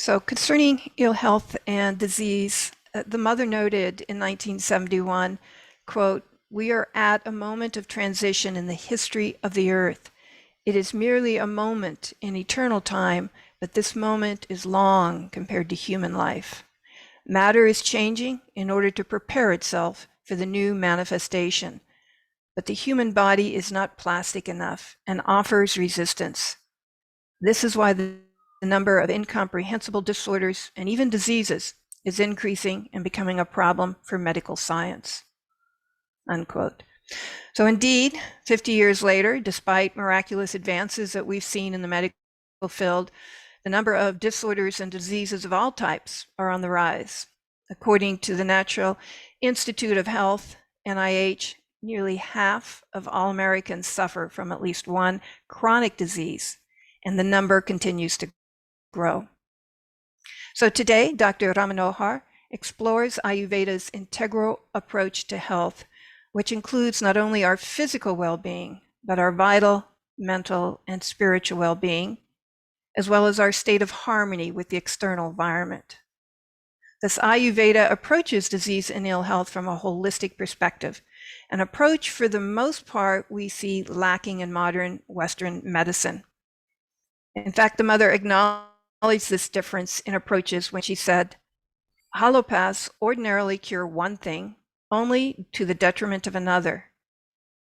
So concerning ill health and disease, the mother noted in 1971, quote, "We are at a moment of transition in the history of the earth. It is merely a moment in eternal time, but this moment is long compared to human life. Matter is changing in order to prepare itself for the new manifestation. But the human body is not plastic enough and offers resistance. This is why the number of incomprehensible disorders and even diseases is increasing and becoming a problem for medical science." Unquote. So indeed, 50 years later, despite miraculous advances that we've seen in the medical field, the number of disorders and diseases of all types are on the rise. According to the National Institute of Health, NIH, nearly half of all Americans suffer from at least one chronic disease, and the number continues to grow. So today, Dr. Rammanohar explores Ayurveda's integral approach to health, which includes not only our physical well-being, but our vital, mental, and spiritual well-being, as well as our state of harmony with the external environment. Thus, Ayurveda approaches disease and ill health from a holistic perspective, an approach for the most part we see lacking in modern Western medicine. In fact, the mother acknowledged this difference in approaches when she said, "Allopaths ordinarily cure one thing, only to the detriment of another.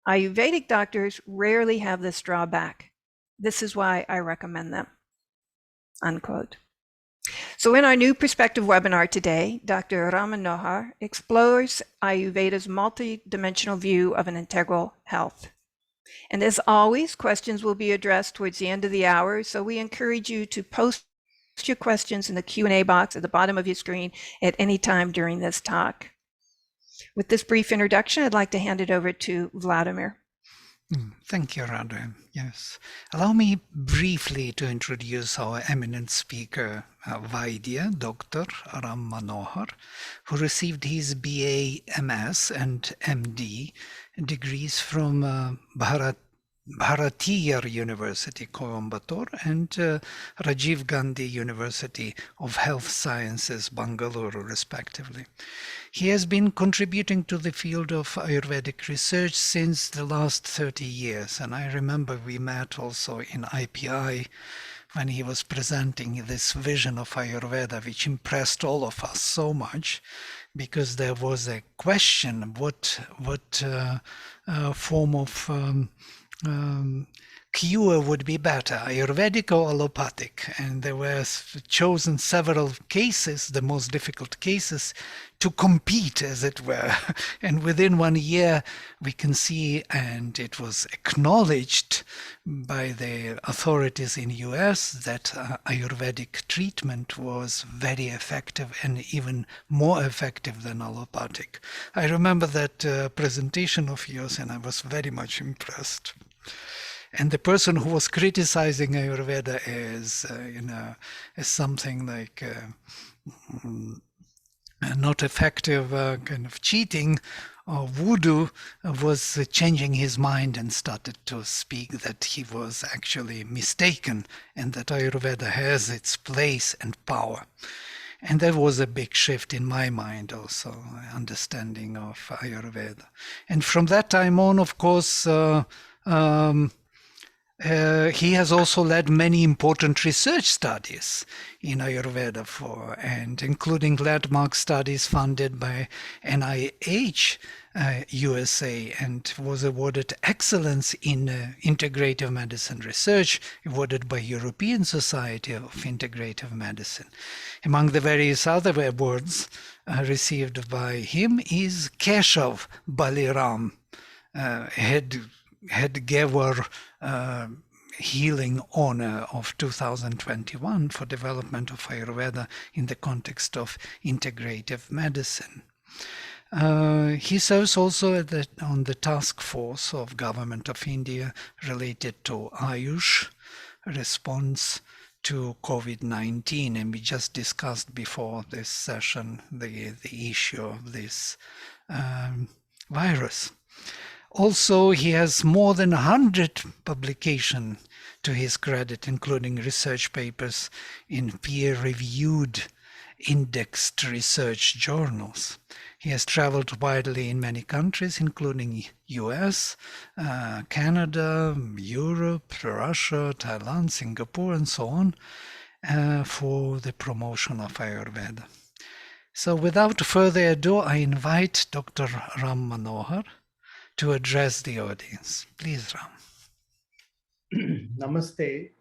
Ayurvedic doctors rarely have this drawback. This is why I recommend them." Unquote. So in our new perspective webinar today, Dr. Rammanohar explores Ayurveda's multi-dimensional view of an integral health. And as always, questions will be addressed towards the end of the hour, so we encourage you to post your questions in the Q&A box at the bottom of your screen at any time during this talk. With this brief introduction, I'd like to hand it over to Vladimir. Thank you, Radha. Yes. Allow me briefly to introduce our eminent speaker, Vaidya, Dr. Rammanohar, who received his BA, MS, and MD degrees from Bharatiya University, Coimbatore, and Rajiv Gandhi University of Health Sciences, Bangalore, respectively. He has been contributing to the field of Ayurvedic research since the last 30 years, and I remember we met also in IPI when he was presenting this vision of Ayurveda, which impressed all of us so much, because there was a question, what form of cure would be better, Ayurvedic or allopathic? And there were chosen several cases, the most difficult cases, to compete, as it were. And within 1 year, we can see, and it was acknowledged by the authorities in US, that Ayurvedic treatment was very effective and even more effective than allopathic. I remember that presentation of yours, and I was very much impressed. And the person who was criticizing Ayurveda as something like not effective, kind of cheating or voodoo, was changing his mind and started to speak that he was actually mistaken and that Ayurveda has its place and power. And that was a big shift in my mind also, understanding of Ayurveda. And from that time on, of course, he has also led many important research studies in Ayurveda, and including landmark studies funded by NIH USA, and was awarded Excellence in Integrative Medicine Research, awarded by European Society of Integrative Medicine. Among the various other awards received by him is Keshav Baliram, Hedgewar Healing Honor of 2021 for development of Ayurveda in the context of integrative medicine. He serves also on the task force of Government of India related to Ayush response to COVID-19, and we just discussed before this session the issue of this virus. Also, he has more than 100 publications to his credit, including research papers in peer-reviewed indexed research journals. He has traveled widely in many countries, including US, Canada, Europe, Russia, Thailand, Singapore, and so on, for the promotion of Ayurveda. So without further ado, I invite Dr. Rammanohar to address the audience. Please, Ram. Namaste.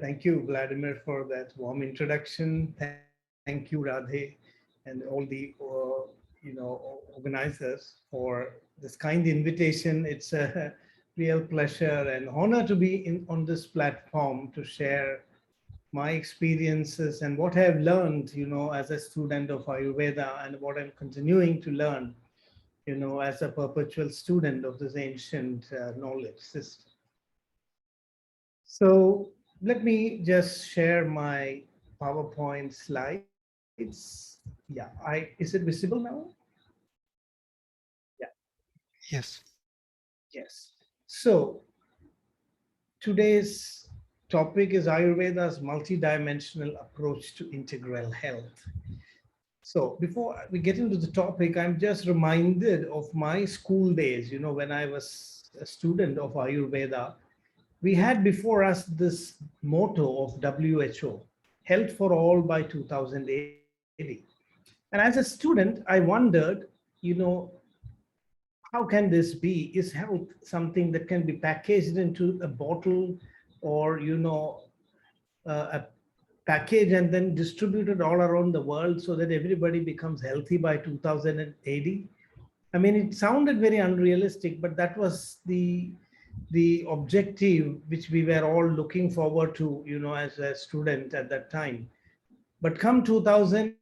Thank you, Vladimir, for that warm introduction. Thank you, Radhe, and all the organizers for this kind invitation. It's a real pleasure and honor to be on this platform to share my experiences and what I've learned, as a student of Ayurveda, and what I'm continuing to learn, as a perpetual student of this ancient knowledge system. So let me just share my PowerPoint slides. Yeah, is it visible now? Yeah. Yes. Yes. So today's topic is Ayurveda's multidimensional approach to integral health. So before we get into the topic, I'm just reminded of my school days, when I was a student of Ayurveda. We had before us this motto of WHO, Health for All by 2080. And as a student, I wondered, how can this be? Is health something that can be packaged into a bottle or, a package and then distributed all around the world so that everybody becomes healthy by 2080? I mean, it sounded very unrealistic, but that was the objective which we were all looking forward to, as a student at that time. But come 2000,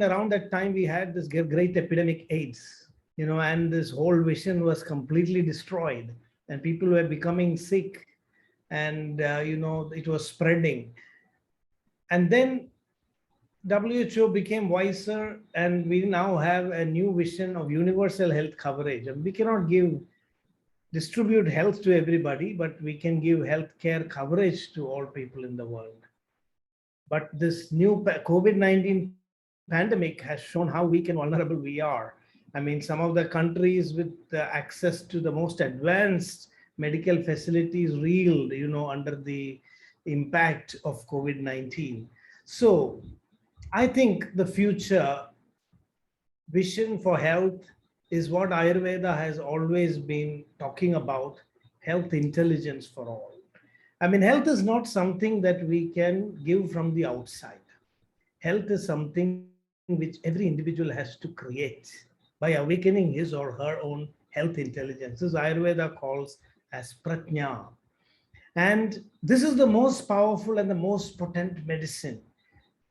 around that time, we had this great epidemic AIDS, and this whole vision was completely destroyed, and people were becoming sick, and it was spreading. And then WHO became wiser, and we now have a new vision of universal health coverage. And we cannot distribute health to everybody, but we can give healthcare coverage to all people in the world. But this new COVID-19 pandemic has shown how weak and vulnerable we are. I mean, some of the countries with access to the most advanced medical facilities reeled, under the impact of COVID-19. So I think the future vision for health is what Ayurveda has always been talking about, health intelligence for all. I mean, health is not something that we can give from the outside. Health is something which every individual has to create by awakening his or her own health intelligence. This Ayurveda calls as pratnya. And this is the most powerful and the most potent medicine.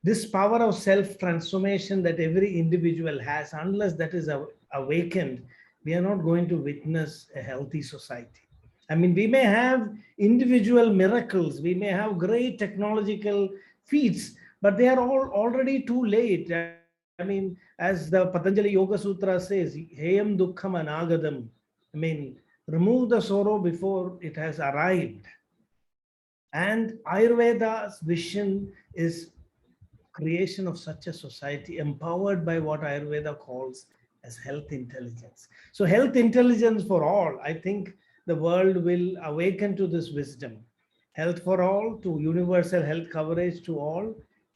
This power of self-transformation that every individual has, unless that is awakened, we are not going to witness a healthy society. I mean, we may have individual miracles, we may have great technological feats, but they are all already too late. I mean, as the Patanjali Yoga Sutra says, Heyam Dukkham Anagadam. I mean, remove the sorrow before it has arrived. And Ayurveda's vision is creation of such a society empowered by what Ayurveda calls as health intelligence. So health intelligence for all, I think the world will awaken to this wisdom. Health for all, to universal health coverage to all,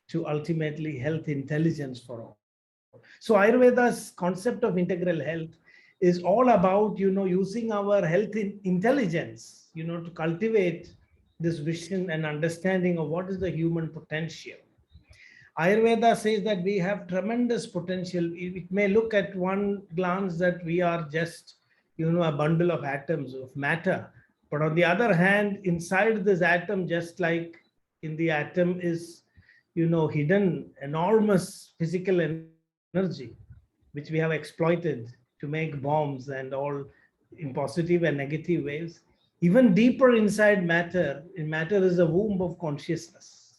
to ultimately health intelligence for all. So Ayurveda's concept of integral health is all about, using our health intelligence, to cultivate this vision and understanding of what is the human potential. Ayurveda says that we have tremendous potential. It may look at one glance that we are just, a bundle of atoms of matter. But on the other hand, inside this atom, just like in the atom is, hidden enormous physical energy, which we have exploited to make bombs and all in positive and negative ways. Even deeper inside matter, in matter is a womb of consciousness.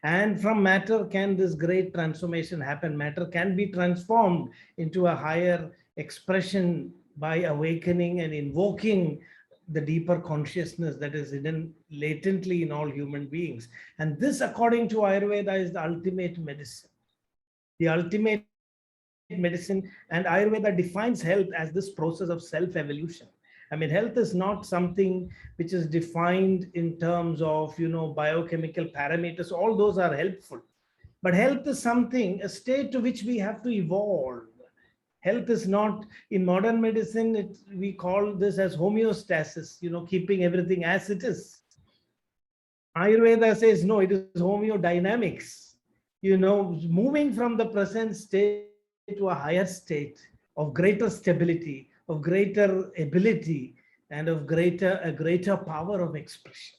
And from matter can this great transformation happen. Matter can be transformed into a higher expression by awakening and invoking the deeper consciousness that is hidden latently in all human beings. And this, according to Ayurveda, is the ultimate medicine. The ultimate medicine, and Ayurveda defines health as this process of self-evolution. I mean, health is not something which is defined in terms of, biochemical parameters. All those are helpful. But health is something, a state to which we have to evolve. Health is not, in modern medicine, we call this as homeostasis, keeping everything as it is. Ayurveda says, no, it is homeodynamics, moving from the present state to a higher state of greater stability, of greater ability, and of a greater power of expression.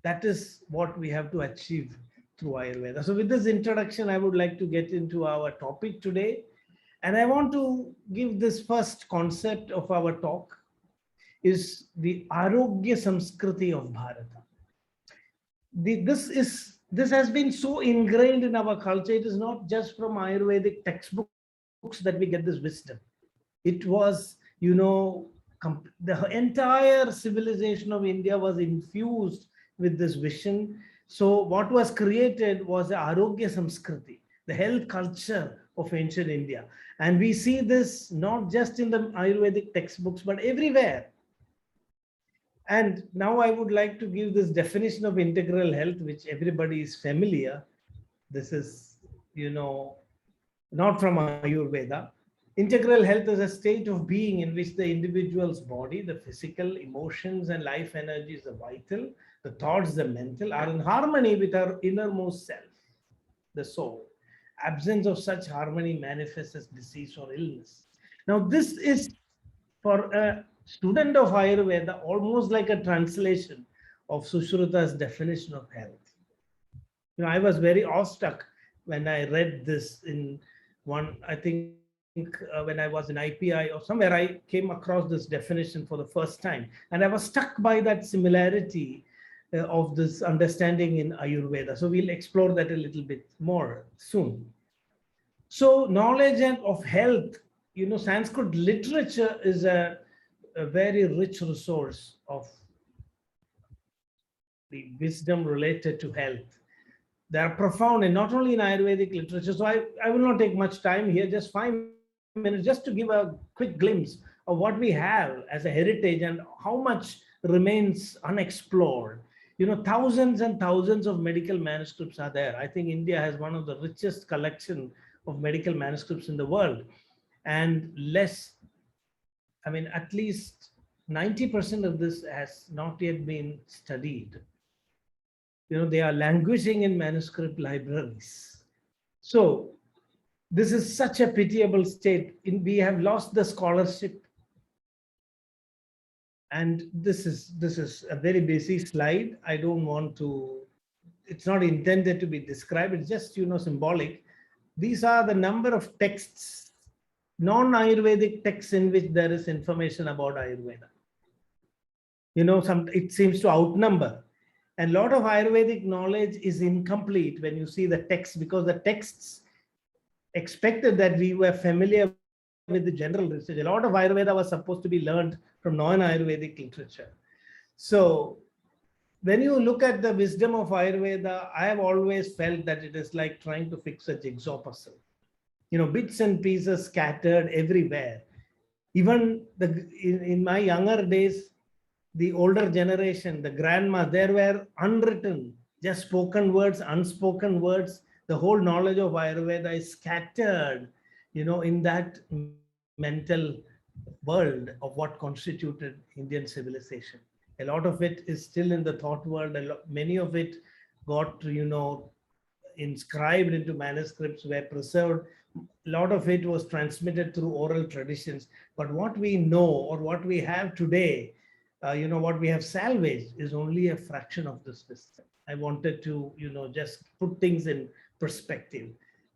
That is what we have to achieve through Ayurveda. So with this introduction, I would like to get into our topic today. And I want to give this first concept of our talk is the Arogya Samskriti of Bharata. This has been so ingrained in our culture. It is not just from Ayurvedic textbooks that we get this wisdom. It was, the entire civilization of India was infused with this vision. So what was created was the Arogya Samskriti, the health culture of ancient India. And we see this not just in the Ayurvedic textbooks, but everywhere. And now I would like to give this definition of integral health, which everybody is familiar. This is, not from Ayurveda. Integral health is a state of being in which the individual's body, the physical, emotions, and life energies, the vital, the thoughts, the mental, are in harmony with our innermost self, the soul. Absence of such harmony manifests as disease or illness. Now, this is, for a student of Ayurveda, almost like a translation of Sushruta's definition of health. I was very awestruck when I read this in one, I think when I was in IPI or somewhere, I came across this definition for the first time. And I was struck by that similarity of this understanding in Ayurveda. So we'll explore that a little bit more soon. So knowledge of health, Sanskrit literature is a very rich resource of the wisdom related to health. They are profound, and not only in Ayurvedic literature. So I will not take much time here, just 5 minutes, just to give a quick glimpse of what we have as a heritage and how much remains unexplored. Thousands and thousands of medical manuscripts are there. I think India has one of the richest collection of medical manuscripts in the world. And at least 90% of this has not yet been studied. They are languishing in manuscript libraries. So this is such a pitiable state. We have lost the scholarship. And this is a very basic slide. I don't want to, it's not intended to be described. It's just, symbolic. These are the number of texts, non-Ayurvedic texts in which there is information about Ayurveda. It seems to outnumber. And a lot of Ayurvedic knowledge is incomplete when you see the text, because the texts expected that we were familiar with the general research. A lot of Ayurveda was supposed to be learned from non-Ayurvedic literature. So when you look at the wisdom of Ayurveda, I have always felt that it is like trying to fix a jigsaw puzzle. Bits and pieces scattered everywhere. Even in my younger days, the older generation, the grandma, there were unwritten, just spoken words, unspoken words. The whole knowledge of Ayurveda is scattered, in that mental world of what constituted Indian civilization. A lot of it is still in the thought world. Many of it got, inscribed into manuscripts, were preserved. A lot of it was transmitted through oral traditions. But what we know, or what we have today, what we have salvaged, is only a fraction of this wisdom. I wanted to, just put things in perspective,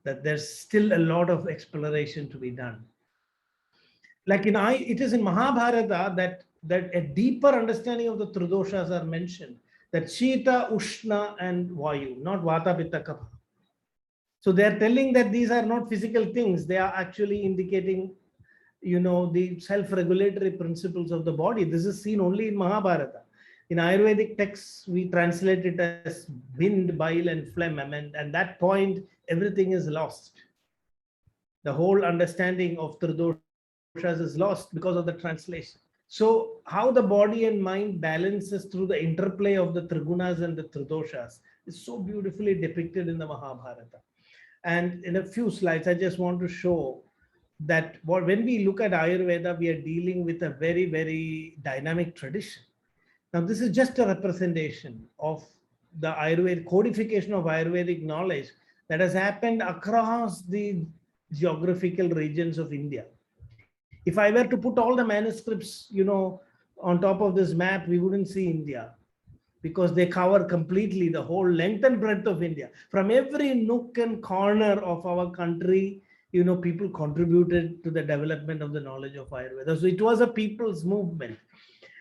that there's still a lot of exploration to be done. Like it is in Mahabharata that a deeper understanding of the Tridoshas are mentioned, that Shita, Ushna, and Vayu, not Vata, Pitta, Kapha. So they are telling that these are not physical things. They are actually indicating, the self-regulatory principles of the body. This is seen only in Mahabharata. In Ayurvedic texts, we translate it as wind, bile, and phlegm. I mean, at that point, everything is lost. The whole understanding of Tridoshas is lost because of the translation. So, how the body and mind balances through the interplay of the Trigunas and the Tridoshas is so beautifully depicted in the Mahabharata. And in a few slides, I just want to show that when we look at Ayurveda, we are dealing with a very, very dynamic tradition. Now, this is just a representation of the Ayurvedic codification of Ayurvedic knowledge that has happened across the geographical regions of India. If I were to put all the manuscripts, on top of this map, we wouldn't see India, because they cover completely the whole length and breadth of India. From every nook and corner of our country, people contributed to the development of the knowledge of Ayurveda. So it was a people's movement.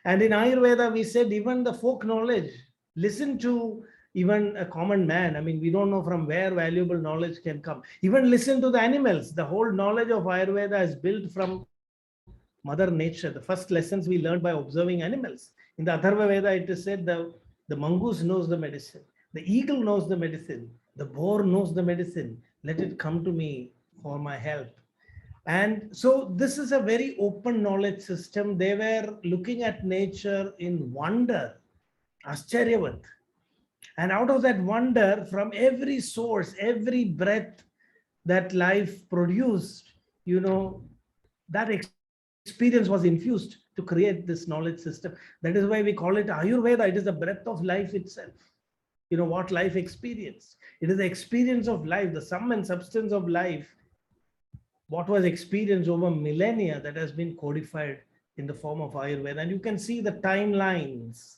And in Ayurveda, we said even the folk knowledge, listen to even a common man. I mean, we don't know from where valuable knowledge can come. Even listen to the animals. The whole knowledge of Ayurveda is built from Mother Nature. The first lessons we learned by observing animals. In the Atharva Veda, it is said the mongoose knows the medicine. The eagle knows the medicine. The boar knows the medicine. Let it come to me for my help. And so this is a very open knowledge system. They were looking at nature in wonder, Ascharyavat. And out of that wonder, from every source, every breath that life produced, that experience was infused to create this knowledge system. That is why we call it Ayurveda. It is the breath of life itself. What life experienced. It is the experience of life, the sum and substance of life, what was experienced over millennia, that has been codified in the form of Ayurveda. And you can see the timelines.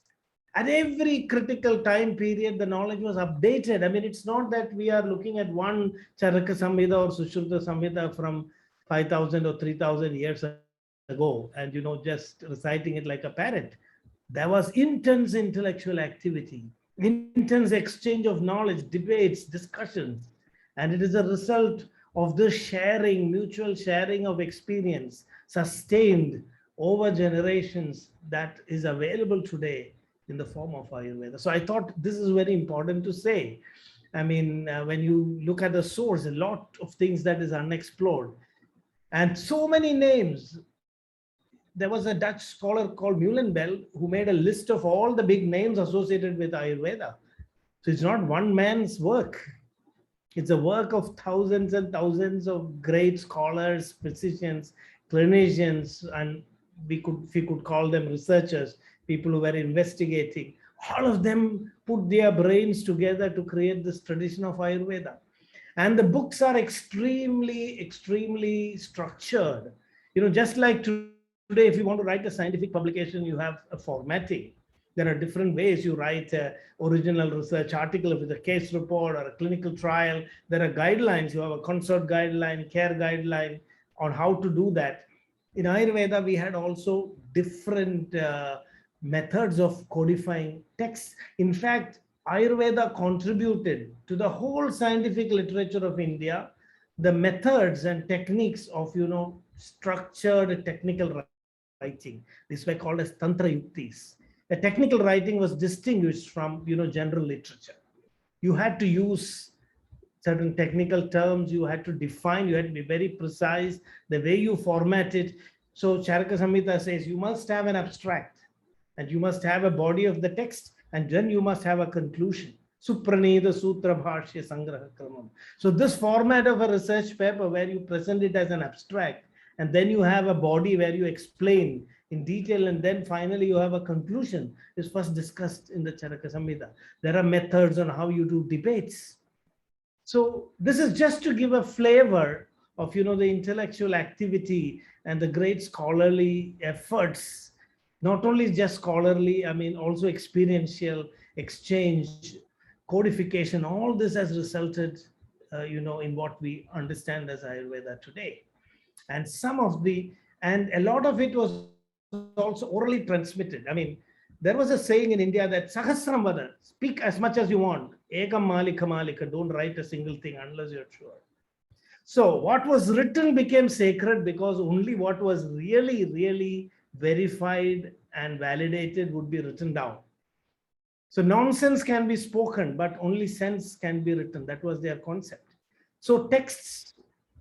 At every critical time period, the knowledge was updated. I mean, it's not that we are looking at one Charaka Samhita or Sushruta Samhita from 5,000 or 3,000 years ago and, just reciting it like a parrot. There was intense intellectual activity, intense exchange of knowledge, debates, discussions. And it is a result of this sharing, mutual sharing of experience, sustained over generations, that is available today in the form of Ayurveda. So I thought this is very important to say. I mean, when you look at the source, a lot of things that is unexplored. And so many names. There was a Dutch scholar called Muhlenbell who made a list of all the big names associated with Ayurveda. So it's not one man's work. It's a work of thousands and thousands of great scholars, physicians, clinicians, and we could call them researchers, people who were investigating. All of them put their brains together to create this tradition of Ayurveda. And the books are extremely, extremely structured. Just like today, if you want to write a scientific publication, you have a formatting. There are different ways you write an original research article with a case report or a clinical trial. There are guidelines. You have a consult guideline, care guideline on how to do that. In Ayurveda, we had also different methods of codifying texts. In fact, Ayurveda contributed to the whole scientific literature of India, the methods and techniques of, structured technical writing. These were called as Tantra Yuktis. The technical writing was distinguished from, general literature. You had to use certain technical terms, you had to define, you had to be very precise, the way you format it. So Charaka Samhita says you must have an abstract and you must have a body of the text, and then you must have a conclusion. Supraneda Sutra Bhashya Sangraha Kramam. So this format of a research paper where you present it as an abstract, and then you have a body where you explain in detail, and then finally you have a conclusion, is first discussed in the Charaka Samhita. There are methods on how you do debates. So this is just to give a flavor of, the intellectual activity and the great scholarly efforts, not only just scholarly, I mean, also experiential exchange, codification. All this has resulted, in what we understand as Ayurveda today. And a lot of it was also orally transmitted. I mean, there was a saying in India that Sahasram Vada, speak as much as you want. Ekam Malika Malika, don't write a single thing unless you're sure. So what was written became sacred because only what was really, really verified and validated would be written down. So nonsense can be spoken, but only sense can be written. That was their concept. So texts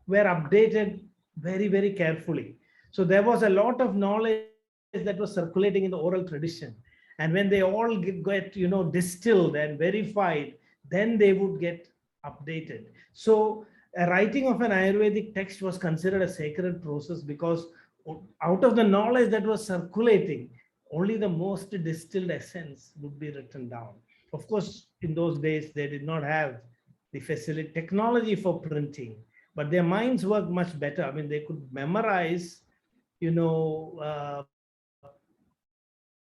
were updated very, very carefully. So there was a lot of knowledge that was circulating in the oral tradition. And when they all get, distilled and verified, then they would get updated. So a writing of an Ayurvedic text was considered a sacred process because out of the knowledge that was circulating, only the most distilled essence would be written down. Of course, in those days, they did not have the facility, technology for printing, but their minds worked much better. I mean, they could memorize,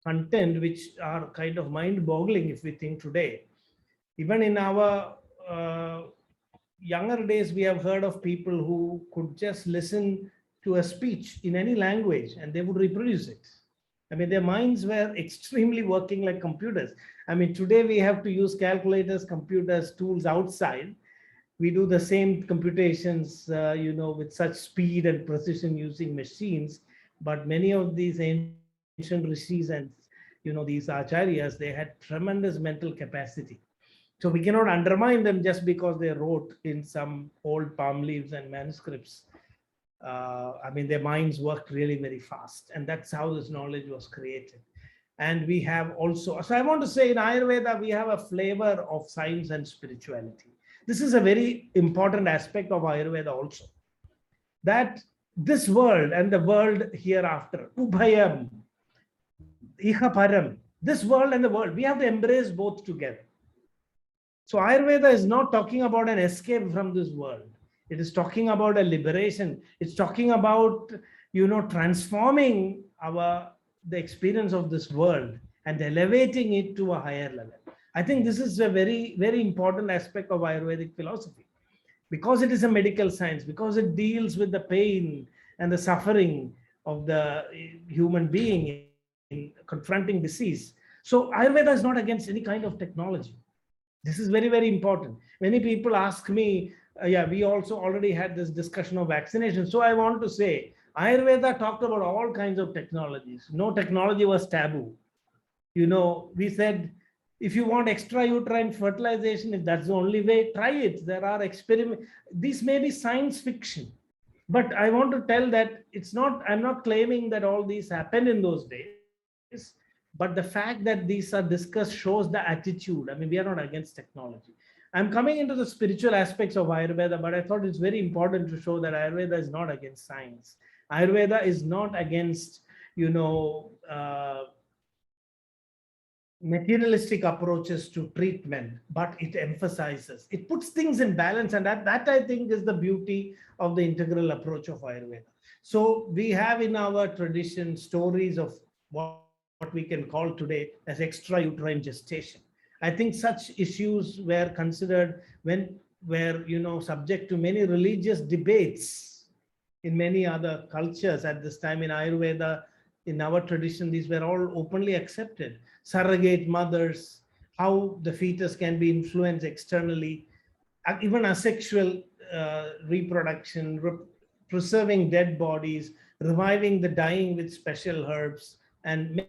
content which are kind of mind-boggling if we think today. Even in our younger days, we have heard of people who could just listen to a speech in any language and they would reproduce it. I mean, their minds were extremely working like computers. I mean, today we have to use calculators, computers, tools outside. We do the same computations, with such speed and precision using machines. But many of these ancient rishis and, these acharyas, they had tremendous mental capacity. So we cannot undermine them just because they wrote in some old palm leaves and manuscripts. I mean, their minds worked really very fast, and that's how this knowledge was created. And we have also, so I want to say in Ayurveda, we have a flavor of science and spirituality. This is a very important aspect of Ayurveda also, that this world and the world hereafter, Ubhayam, Iha Param, this world and the world, we have to embrace both together. So Ayurveda is not talking about an escape from this world. It is talking about a liberation. It's talking about, transforming the experience of this world and elevating it to a higher level. I think this is a very, very important aspect of Ayurvedic philosophy, because it is a medical science, because it deals with the pain and the suffering of the human being in confronting disease. So Ayurveda is not against any kind of technology. This is very, very important. Many people ask me, we also already had this discussion of vaccination. So I want to say, Ayurveda talked about all kinds of technologies. No technology was taboo. We said, if you want extrauterine fertilization, if that's the only way, try it. There are experiments. This may be science fiction, but I want to tell that I'm not claiming that all these happened in those days, but the fact that these are discussed shows the attitude. I mean, we are not against technology. I'm coming into the spiritual aspects of Ayurveda, but I thought it's very important to show that Ayurveda is not against science. Ayurveda is not against, materialistic approaches to treatment, but it emphasizes, it puts things in balance. And that I think is the beauty of the integral approach of Ayurveda. So we have in our tradition stories of what we can call today as extrauterine gestation. I think such issues were considered were subject to many religious debates in many other cultures at this time. In Ayurveda, in our tradition, these were all openly accepted. Surrogate mothers, how the fetus can be influenced externally, even asexual reproduction, preserving dead bodies, reviving the dying with special herbs, and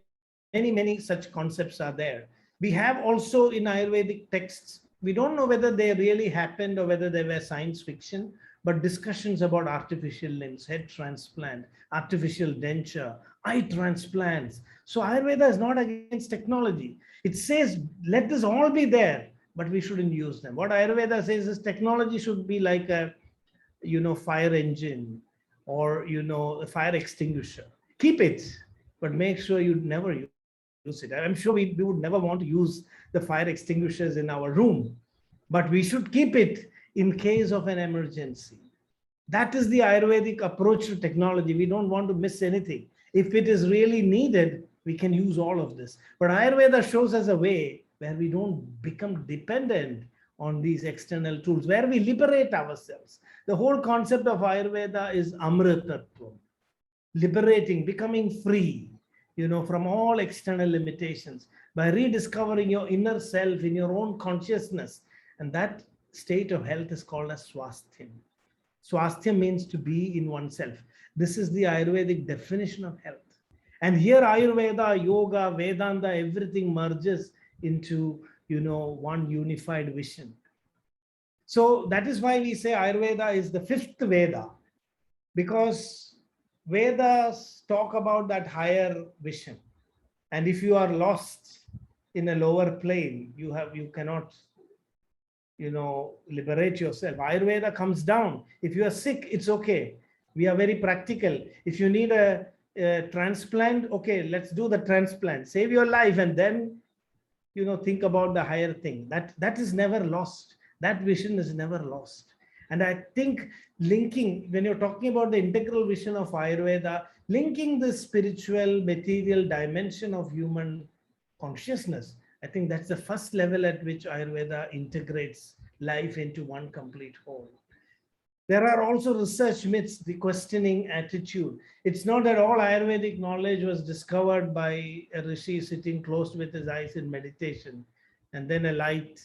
many such concepts are there. We have also in Ayurvedic texts, we don't know whether they really happened or whether they were science fiction, but discussions about artificial limbs, head transplant, artificial denture, eye transplants. So Ayurveda is not against technology. It says, let this all be there, but we shouldn't use them. What Ayurveda says is technology should be like a, fire engine or, a fire extinguisher. Keep it, but make sure you never use it. I'm sure we would never want to use the fire extinguishers in our room, but we should keep it in case of an emergency. That is the Ayurvedic approach to technology. We don't want to miss anything. If it is really needed, we can use all of this. But Ayurveda shows us a way where we don't become dependent on these external tools, where we liberate ourselves. The whole concept of Ayurveda is Amritattva, liberating, becoming free, from all external limitations by rediscovering your inner self in your own consciousness. And that state of health is called as swasthya. Swasthya means to be in oneself. This is the Ayurvedic definition of health. And here Ayurveda, Yoga, Vedanta, everything merges into, one unified vision. So that is why we say Ayurveda is the fifth Veda, because Vedas talk about that higher vision. And if you are lost in a lower plane, you cannot, liberate yourself. Ayurveda comes down. If you are sick, it's okay. We are very practical. If you need a transplant, okay, let's do the transplant. Save your life, and then, think about the higher thing. That is never lost. That vision is never lost. And I think linking, when you're talking about the integral vision of Ayurveda, linking the spiritual, material dimension of human consciousness, I think that's the first level at which Ayurveda integrates life into one complete whole. There are also research myths, the questioning attitude. It's not that all Ayurvedic knowledge was discovered by a rishi sitting closed with his eyes in meditation, and then a light,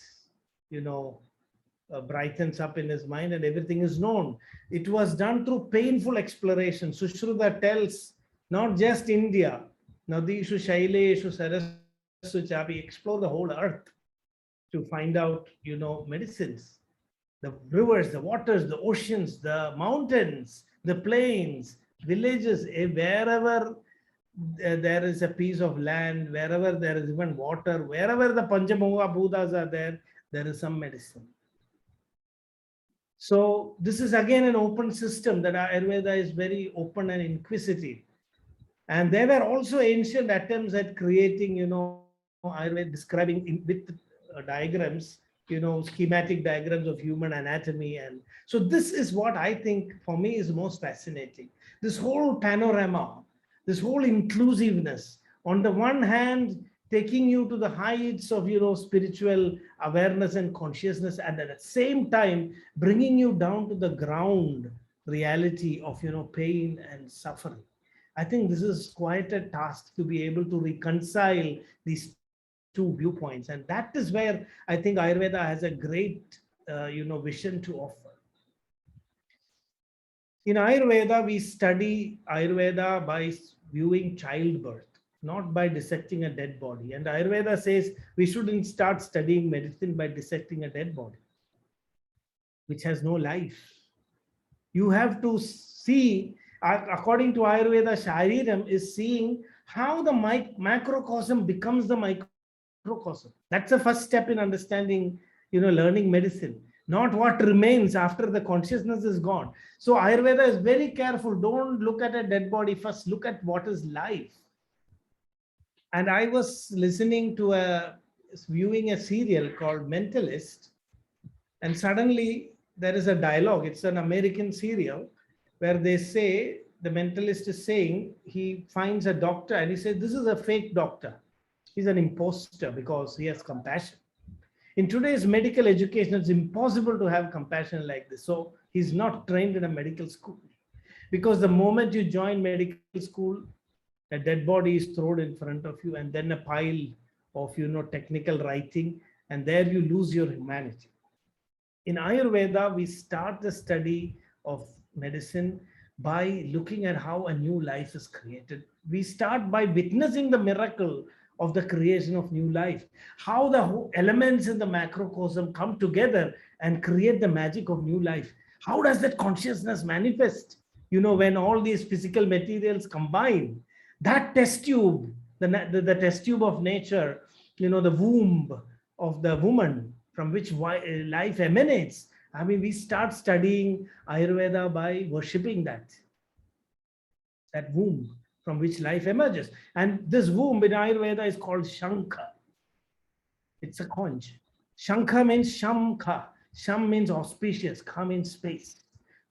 brightens up in his mind and everything is known. It was done through painful exploration. Sushruta tells not just India, Nadishu, Shaileshu, Sarassu, Chabi, explore the whole earth to find out, medicines. The rivers, the waters, the oceans, the mountains, the plains, villages, wherever there is a piece of land, wherever there is even water, wherever the Panchamoha Bhutas are there is some medicine. So this is again an open system, that Ayurveda is very open and inquisitive. And there were also ancient attempts at creating, Ayurveda, describing with diagrams, schematic diagrams of human anatomy. And so this is what I think for me is most fascinating. This whole panorama, this whole inclusiveness, on the one hand, taking you to the heights of, spiritual awareness and consciousness, and at the same time, bringing you down to the ground reality of, pain and suffering. I think this is quite a task to be able to reconcile these two viewpoints. And that is where I think Ayurveda has a great, vision to offer. In Ayurveda, we study Ayurveda by viewing childbirth, not by dissecting a dead body. And Ayurveda says we shouldn't start studying medicine by dissecting a dead body, which has no life. You have to see, according to Ayurveda, Shariram is seeing how the macrocosm becomes the microcosm. That's the first step in understanding, learning medicine, not what remains after the consciousness is gone. So Ayurveda is very careful. Don't look at a dead body first, look at what is life. And I was viewing a serial called Mentalist, and suddenly there is a dialogue. It's an American serial where they say, the mentalist is saying, he finds a doctor and he says, this is a fake doctor. He's an imposter because he has compassion. In today's medical education, it's impossible to have compassion like this. So he's not trained in a medical school, because the moment you join medical school, a dead body is thrown in front of you, and then a pile of, technical writing, and there you lose your humanity. In Ayurveda, we start the study of medicine by looking at how a new life is created. We start by witnessing the miracle of the creation of new life, how the elements in the macrocosm come together and create the magic of new life. How does that consciousness manifest? When all these physical materials combine, that test tube, the test tube of nature, the womb of the woman from which life emanates. I mean, we start studying Ayurveda by worshipping that womb from which life emerges. And this womb in Ayurveda is called Shankha. It's a conch. Shankha means Shamkha. Sham means auspicious, Kha means space.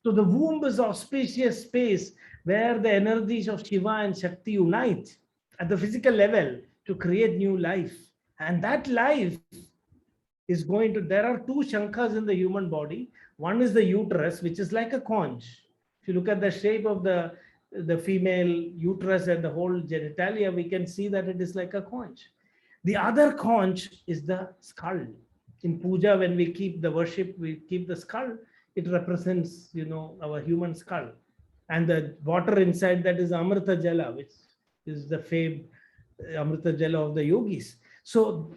So the womb is auspicious space where the energies of Shiva and Shakti unite at the physical level to create new life. And that life is going to, there are two Shankhas in the human body. One is the uterus, which is like a conch. If you look at the shape of the female uterus and the whole genitalia, we can see that it is like a conch. The other conch is the skull. In puja, when we keep the worship, we keep the skull. it represents, our human skull. And the water inside that is Amrita Jala, which is the famed Amrita Jala of the yogis. So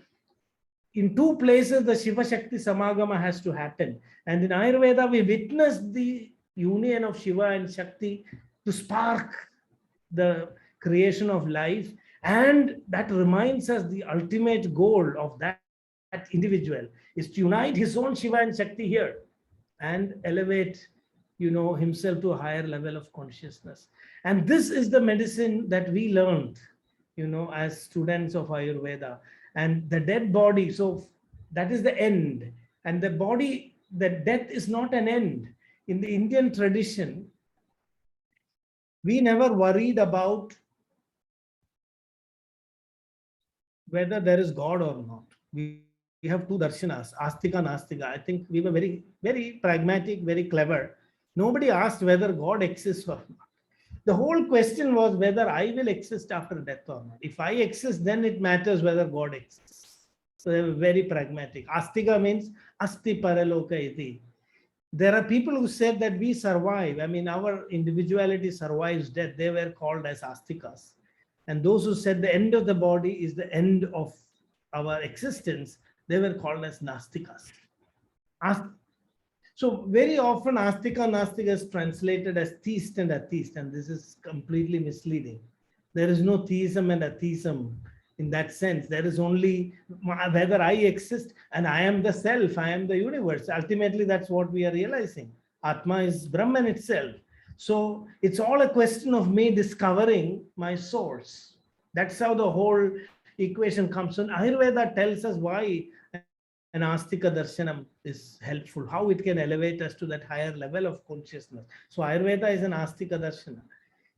in two places, the Shiva Shakti Samagama has to happen. And in Ayurveda, we witness the union of Shiva and Shakti to spark the creation of life. And that reminds us the ultimate goal of that individual is to unite his own Shiva and Shakti here and elevate, himself to a higher level of consciousness. And this is the medicine that we learned, as students of Ayurveda. And the dead body, so that is the end. And the body, the death is not an end. In the Indian tradition, we never worried about whether there is God or not. We have two darshanas, Astika, Nastika. I think we were very, very pragmatic, very clever. Nobody asked whether God exists or not. The whole question was whether I will exist after death or not. If I exist, then it matters whether God exists. So they were very pragmatic. Astika means Asti Paraloka Iti. There are people who said that we survive. I mean, our individuality survives death. They were called as Astikas. And those who said the end of the body is the end of our existence, they were called as Nastikas. So very often Astika Nastika is translated as theist and atheist, and this is completely misleading. There is no theism and atheism in that sense. There is only whether I exist and I am the self, I am the universe. Ultimately, that's what we are realizing. Atma is Brahman itself. So it's all a question of me discovering my source. That's how the whole equation comes. And Ayurveda tells us why an Astika Darshanam is helpful, how it can elevate us to that higher level of consciousness. So Ayurveda is an Astika Darshana.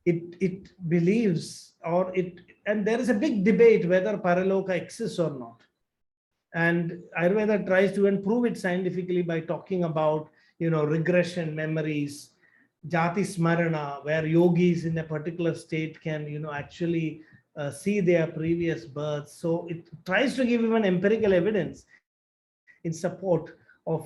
It believes, and there is a big debate whether Paraloka exists or not. And Ayurveda tries to improve it scientifically by talking about, regression memories, Jati Smarana, where yogis in a particular state can, actually see their previous births. So it tries to give even empirical evidence in support of,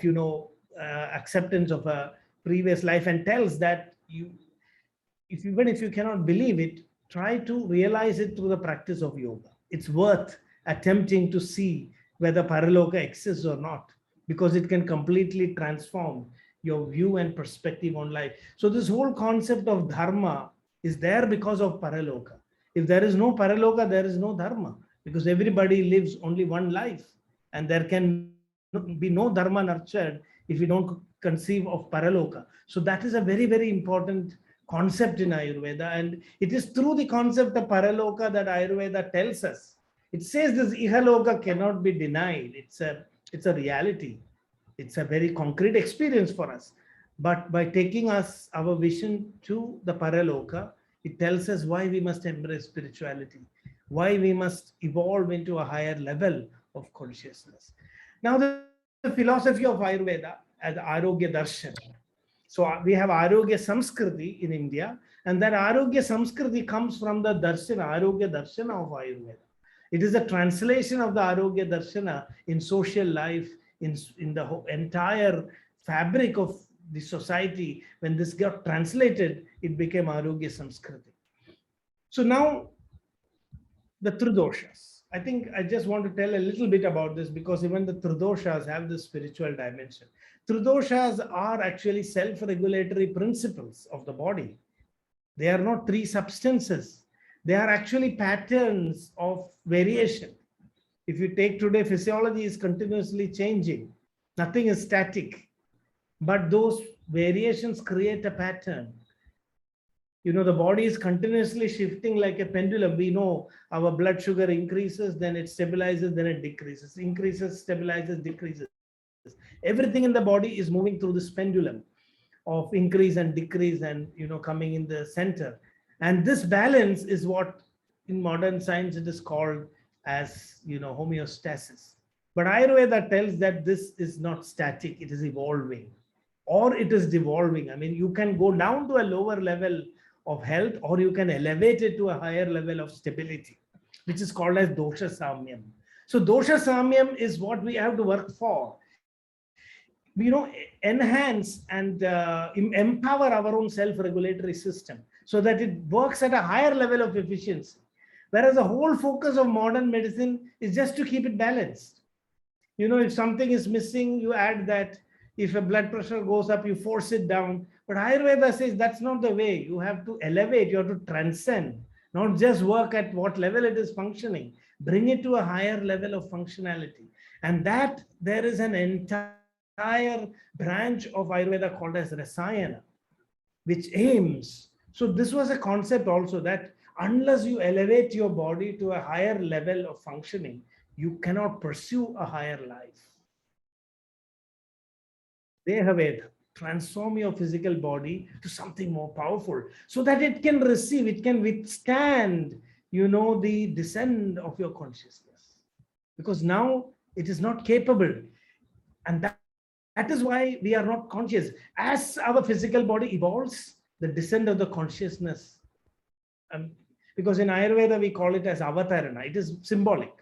acceptance of a previous life, and tells that even if you cannot believe it, try to realize it through the practice of yoga. It's worth attempting to see whether Paraloka exists or not, because it can completely transform your view and perspective on life. So this whole concept of dharma is there because of Paraloka. If there is no Paraloka, there is no dharma, because everybody lives only one life, and there can be no dharma nurtured if we don't conceive of Paraloka. So that is a very, very important concept in Ayurveda, and it is through the concept of Paraloka that Ayurveda tells us. It says this Ihaloka cannot be denied. It's a reality. It's a very concrete experience for us. But by taking us our vision to the Paraloka, it tells us why we must embrace spirituality, why we must evolve into a higher level of consciousness. Now, the philosophy of Ayurveda as Arogya Darshan. So we have Arogya Samskriti in India, and that Arogya Samskriti comes from the Darshana, Arogya Darshana of Ayurveda. It is a translation of the Arogya Darshana in social life, in the entire fabric of the society. When this got translated, it became Arogya Samskriti. So now, the Tridoshas. I think I just want to tell a little bit about this, because even the Tridoshas have this spiritual dimension. Tridoshas are actually self-regulatory principles of the body. They are not three substances. They are actually patterns of variation. If you take today, physiology is continuously changing. Nothing is static. But those variations create a pattern. The body is continuously shifting like a pendulum. We know our blood sugar increases, then it stabilizes, then it decreases. Increases, stabilizes, decreases. Everything in the body is moving through this pendulum of increase and decrease, and coming in the center. And this balance is what in modern science it is called as homeostasis. But Ayurveda tells that this is not static, it is evolving, or it is devolving. I mean, you can go down to a lower level of health, or you can elevate it to a higher level of stability, which is called as dosha samyam. So dosha samyam is what we have to work for. enhance and empower our own self-regulatory system so that it works at a higher level of efficiency. Whereas the whole focus of modern medicine is just to keep it balanced. If something is missing, you add that. If a blood pressure goes up, you force it down. But Ayurveda says that's not the way. You have to elevate, you have to transcend, not just work at what level it is functioning, bring it to a higher level of functionality. And that there is an entire branch of Ayurveda called as Rasayana, which aims. So this was a concept also that unless you elevate your body to a higher level of functioning, you cannot pursue a higher life. Dehaveda, transform your physical body to something more powerful so that it can receive, it can withstand, the descent of your consciousness. Because now it is not capable. And that is why we are not conscious. As our physical body evolves, the descent of the consciousness, because in Ayurveda we call it as avatarana, it is symbolic.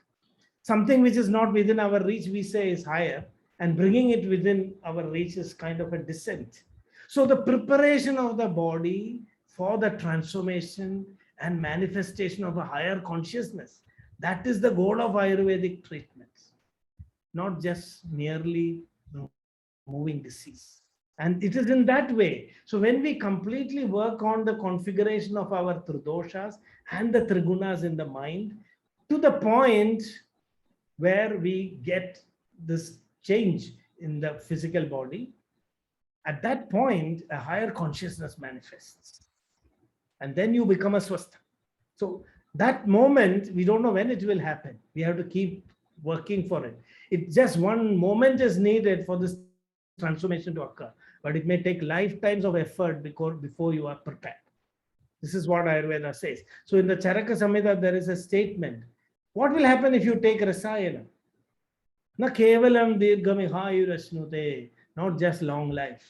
Something which is not within our reach, we say is higher, and bringing it within our reach is kind of a descent. So the preparation of the body for the transformation and manifestation of a higher consciousness, that is the goal of Ayurvedic treatments, not just merely removing disease. And it is in that way. So when we completely work on the configuration of our Tridoshas and the Trigunas in the mind, to the point where we get this change in the physical body, at that point, a higher consciousness manifests. And then you become a swastha. So that moment, we don't know when it will happen. We have to keep working for it. It's just one moment is needed for this transformation to occur. But it may take lifetimes of effort before you are prepared. This is what Ayurveda says. So in the Charaka Samhita, there is a statement. What will happen if you take Rasayana? Na kevalam dirghamihayurasnute, not just long life.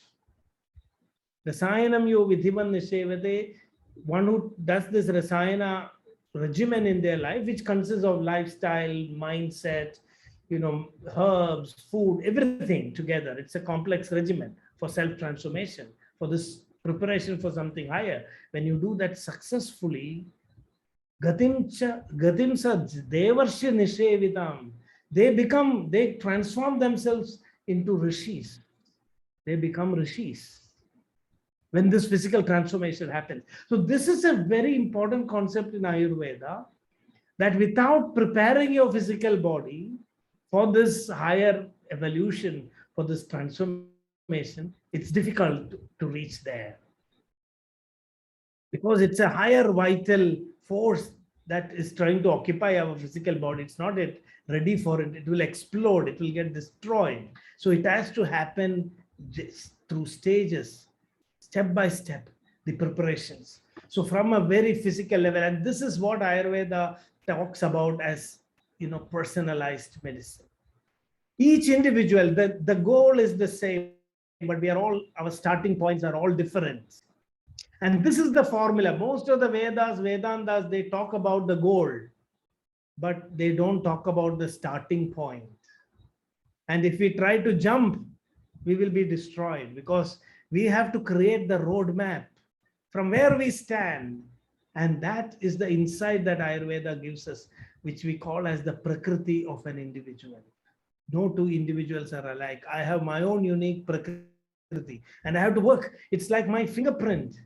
Rasayanam yo vidhivan nishevate, one who does this Rasayana regimen in their life, which consists of lifestyle, mindset, herbs, food, everything together. It's a complex regimen for self-transformation, for this preparation for something higher. When you do that successfully, gatimsa devarsya nishevitam, they transform themselves into rishis. They become rishis when this physical transformation happens. So this is a very important concept in Ayurveda, that without preparing your physical body for this higher evolution, for this transformation, it's difficult to reach there. Because it's a higher vital force that is trying to occupy our physical body. It's not yet ready for it. It will explode. It will get destroyed. So it has to happen through stages, step by step, the preparations. So from a very physical level, and this is what Ayurveda talks about as, personalized medicine. Each individual, the goal is the same, but our starting points are all different. And this is the formula. Most of the Vedantas, they talk about the goal, but they don't talk about the starting point. And if we try to jump, we will be destroyed, because we have to create the roadmap from where we stand. And that is the insight that Ayurveda gives us, which we call as the prakriti of an individual. No two individuals are alike. I have my own unique prakriti, and I have to work. It's like my fingerprint.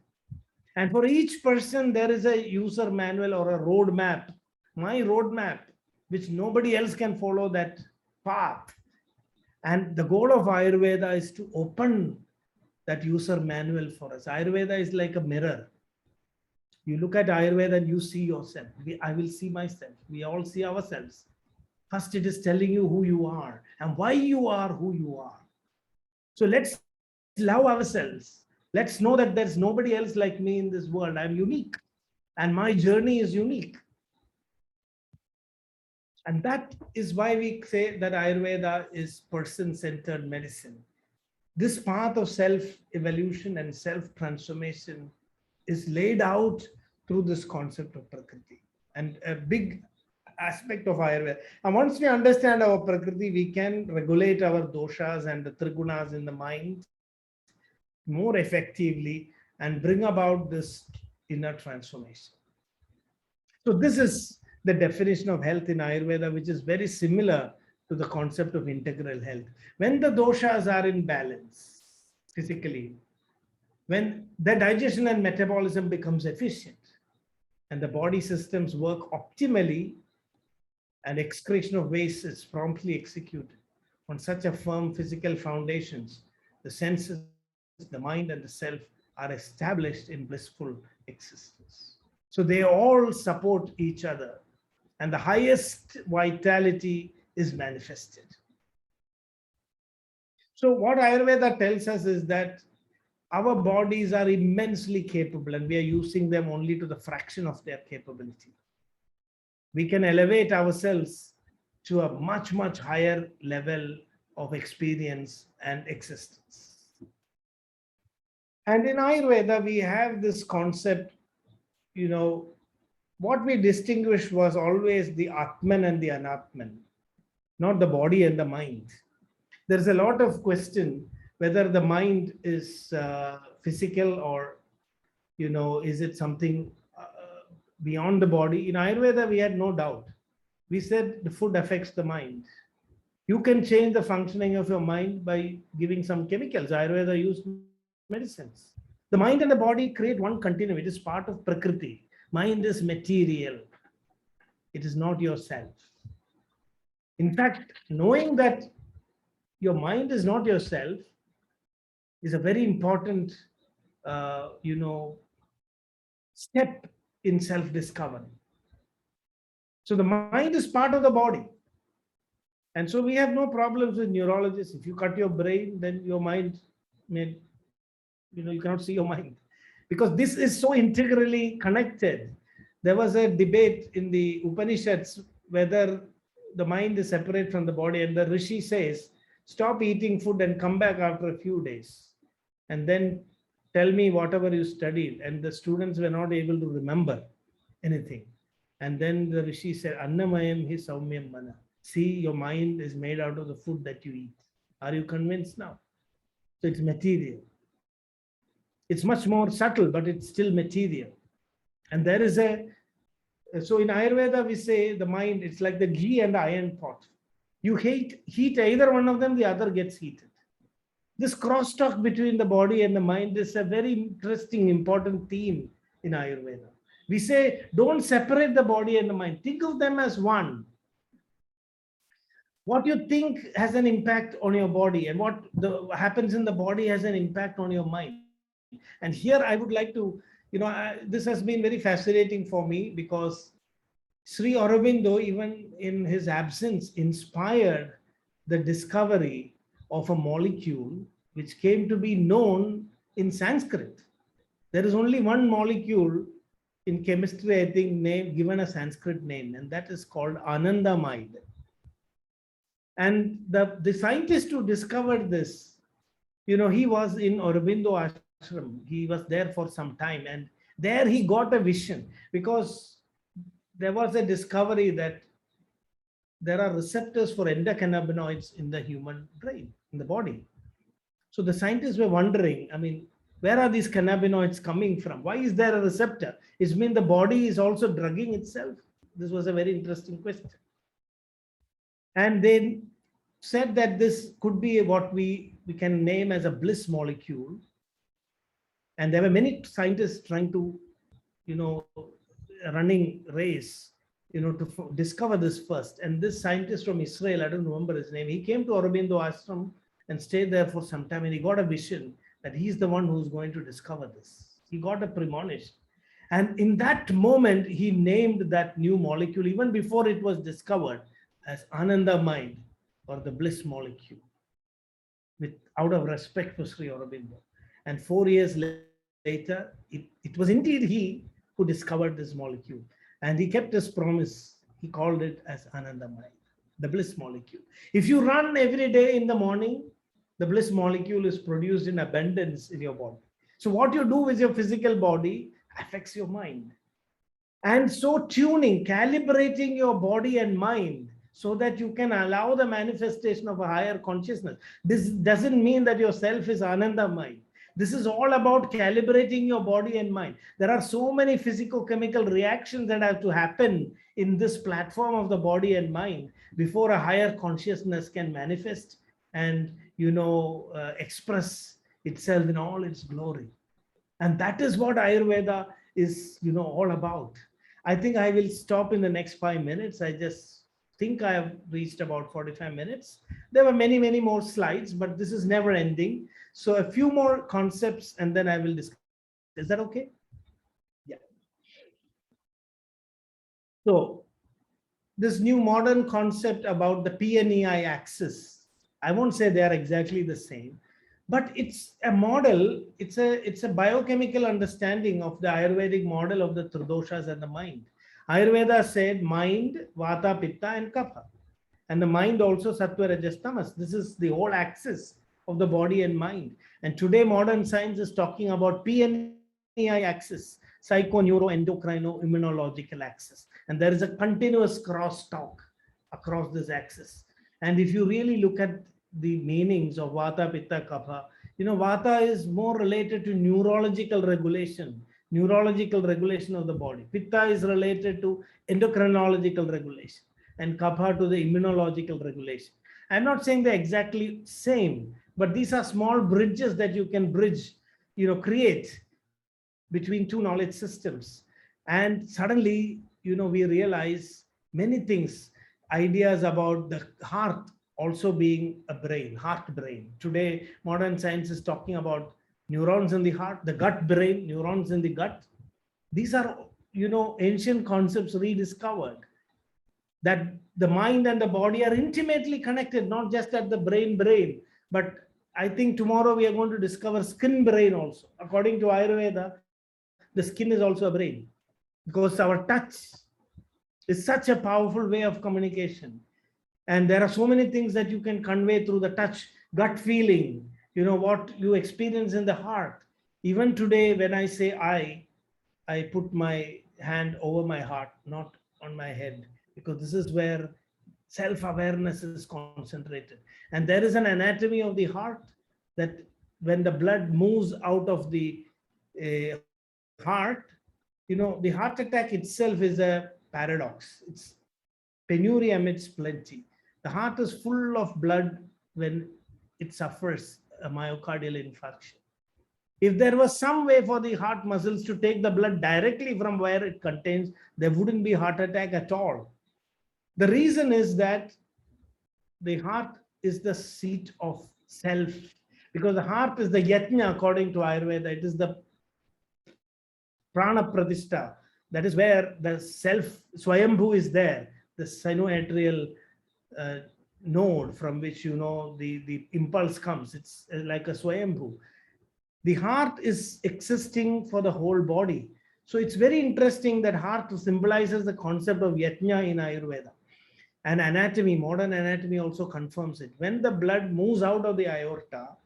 And for each person, there is a user manual or a roadmap, my roadmap, which nobody else can follow that path. And the goal of Ayurveda is to open that user manual for us. Ayurveda is like a mirror. You look at Ayurveda and you see yourself. I will see myself. We all see ourselves. First, it is telling you who you are and why you are who you are. So let's love ourselves. Let's know that there's nobody else like me in this world. I'm unique, and my journey is unique. And that is why we say that Ayurveda is person-centered medicine. This path of self-evolution and self-transformation is laid out through this concept of Prakriti. And a big aspect of Ayurveda. And once we understand our Prakriti, we can regulate our doshas and the trigunas in the mind more effectively and bring about this inner transformation. So this is the definition of health in Ayurveda, which is very similar to the concept of integral health. When the doshas are in balance physically, when the digestion and metabolism becomes efficient and the body systems work optimally and excretion of waste is promptly executed on such a firm physical foundations, the senses, the mind and the self are established in blissful existence. So they all support each other and the highest vitality is manifested. So what Ayurveda tells us is that our bodies are immensely capable and we are using them only to the fraction of their capability. We can elevate ourselves to a much, much higher level of experience and existence. And in Ayurveda, we have this concept, what we distinguished was always the Atman and the Anatman, not the body and the mind. There's a lot of question whether the mind is physical or, is it something beyond the body. In Ayurveda, we had no doubt. We said the food affects the mind. You can change the functioning of your mind by giving some chemicals. Ayurveda used medicines. The mind and the body create one continuum. It is part of Prakriti. Mind is material. It is not yourself. In fact, knowing that your mind is not yourself is a very important, step in self-discovery. So the mind is part of the body. And so we have no problems with neurologists. If you cut your brain, then your mind may, you cannot see your mind. Because this is so integrally connected. There was a debate in the Upanishads whether the mind is separate from the body. And the Rishi says, stop eating food and come back after a few days. And then tell me whatever you studied. And the students were not able to remember anything. And then the Rishi said, Annamayam hi saumyam mana. See, your mind is made out of the food that you eat. Are you convinced now? So it's material. It's much more subtle, but it's still material. And there is so in Ayurveda, we say the mind, it's like the ghee and the iron pot. You heat either one of them, the other gets heated. This crosstalk between the body and the mind is a very interesting, important theme in Ayurveda. We say, don't separate the body and the mind. Think of them as one. What you think has an impact on your body, and what happens in the body has an impact on your mind. And here I would like to, this has been very fascinating for me because Sri Aurobindo, even in his absence, inspired the discovery of a molecule which came to be known in Sanskrit. There is only one molecule in chemistry, I think, given a Sanskrit name, and that is called Anandamide. And the scientist who discovered this, he was in Aurobindo ashram. He was there for some time, and there he got a vision because there was a discovery that there are receptors for endocannabinoids in the human brain, in the body. So the scientists were wondering, where are these cannabinoids coming from? Why is there a receptor? It means the body is also drugging itself. This was a very interesting question. And they said that this could be what we can name as a bliss molecule. And there were many scientists trying to, running race, to discover this first. And this scientist from Israel, I don't remember his name, he came to Aurobindo ashram and stayed there for some time. And he got a vision that he's the one who's going to discover this. He got a premonition. And in that moment, he named that new molecule, even before it was discovered, as Anandamide, or the Bliss Molecule, out of respect for Sri Aurobindo. And 4 years later, it was indeed he who discovered this molecule. And he kept his promise. He called it as Anandamide, the Bliss Molecule. If you run every day in the morning, the Bliss Molecule is produced in abundance in your body. So what you do with your physical body affects your mind. And so tuning, calibrating your body and mind so that you can allow the manifestation of a higher consciousness. This doesn't mean that your self is Anandamide. This is all about calibrating your body and mind. There are so many physico-chemical reactions that have to happen in this platform of the body and mind before a higher consciousness can manifest and, express itself in all its glory. And that is what Ayurveda is, all about. I think I will stop in the next 5 minutes. I just think I have reached about 45 minutes. There were many, many more slides, but this is never ending. So a few more concepts and then I will discuss. Is that okay? Yeah. So this new modern concept about the PNEI axis, I won't say they are exactly the same, but it's a model. It's a biochemical understanding of the Ayurvedic model of the Tridoshas and the mind. Ayurveda said mind, Vata, Pitta, and Kapha, and the mind also Sattva, Rajas, Tamas. This is the whole axis of the body and mind. And today modern science is talking about PNEI axis, psycho, neuro, endocrino, immunological axis. And there is a continuous crosstalk across this axis. And if you really look at the meanings of Vata, Pitta, Kapha, Vata is more related to neurological regulation of the body. Pitta is related to endocrinological regulation, and Kapha to the immunological regulation. I'm not saying they're exactly same, but these are small bridges that you can create between two knowledge systems. And suddenly, we realize many things, ideas about the heart also being a brain, heart brain. Today, modern science is talking about neurons in the heart, the gut brain, neurons in the gut. These are, ancient concepts rediscovered, that the mind and the body are intimately connected, not just at the brain, but I think tomorrow we are going to discover skin brain also. According to Ayurveda, the skin is also a brain, because our touch is such a powerful way of communication. And there are so many things that you can convey through the touch, gut feeling, what you experience in the heart. Even today, when I say I put my hand over my heart, not on my head, because this is where self-awareness is concentrated. And there is an anatomy of the heart that when the blood moves out of the heart, the heart attack itself is a paradox. It's penury amidst plenty. The heart is full of blood when it suffers a myocardial infarction. If there was some way for the heart muscles to take the blood directly from where it contains, there wouldn't be heart attack at all. The reason is that the heart is the seat of self, because the heart is the yajna according to Ayurveda. It is the prana pratishta. That is where the self swayambhu is there, the sinoatrial node from which the impulse comes. It's like a swayambhu. The heart is existing for the whole body. So it's very interesting that heart symbolizes the concept of yajna in Ayurveda. And anatomy, modern anatomy also confirms it. When the blood moves out of the aorta,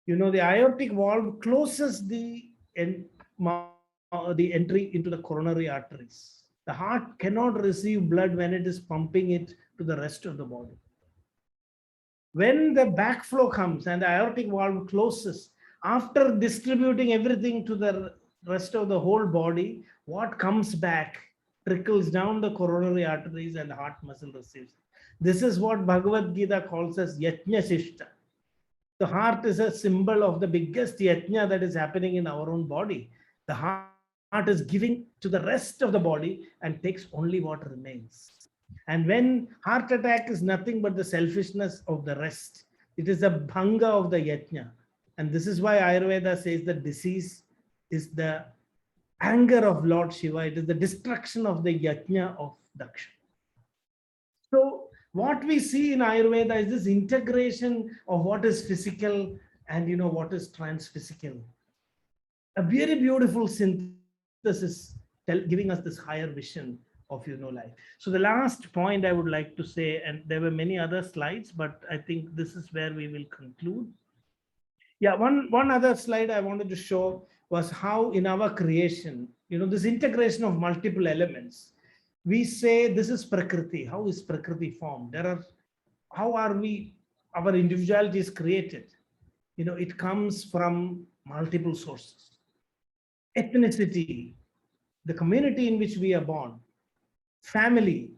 the aortic valve closes the entry into the coronary arteries. The heart cannot receive blood when it is pumping it to the rest of the body. When the backflow comes and the aortic valve closes, after distributing everything to the rest of the whole body, what comes back trickles down the coronary arteries and the heart muscle receives. This is what Bhagavad Gita calls as yajna shishta. The heart is a symbol of the biggest yajna that is happening in our own body. The heart is giving to the rest of the body and takes only what remains. And when heart attack is nothing but the selfishness of the rest, it is a bhanga of the yajna. And this is why Ayurveda says that disease is the anger of Lord Shiva. It is the destruction of the yajna of Daksha. So what we see in Ayurveda is this integration of what is physical and what is transphysical. A very beautiful synthesis giving us this higher vision of life. So the last point I would like to say, and there were many other slides, but I think this is where we will conclude. Yeah, one other slide I wanted to show was how in our creation, this integration of multiple elements, we say this is Prakriti. How is Prakriti formed? How are our individuality is created? It comes from multiple sources. Ethnicity, the community in which we are born, family,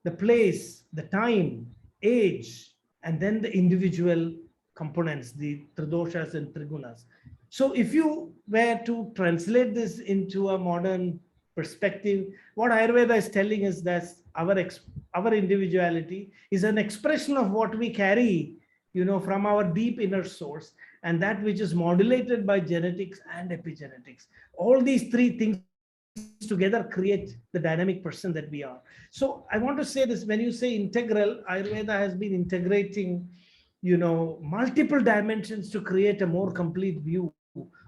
the place, the time, age, and then the individual components, the Tridoshas and Trigunas. So if you were to translate this into a modern perspective, what Ayurveda is telling us that our individuality is an expression of what we carry, from our deep inner source, and that which is modulated by genetics and epigenetics. All these three things together create the dynamic person that we are. So I want to say this: when you say integral, Ayurveda has been integrating, multiple dimensions to create a more complete view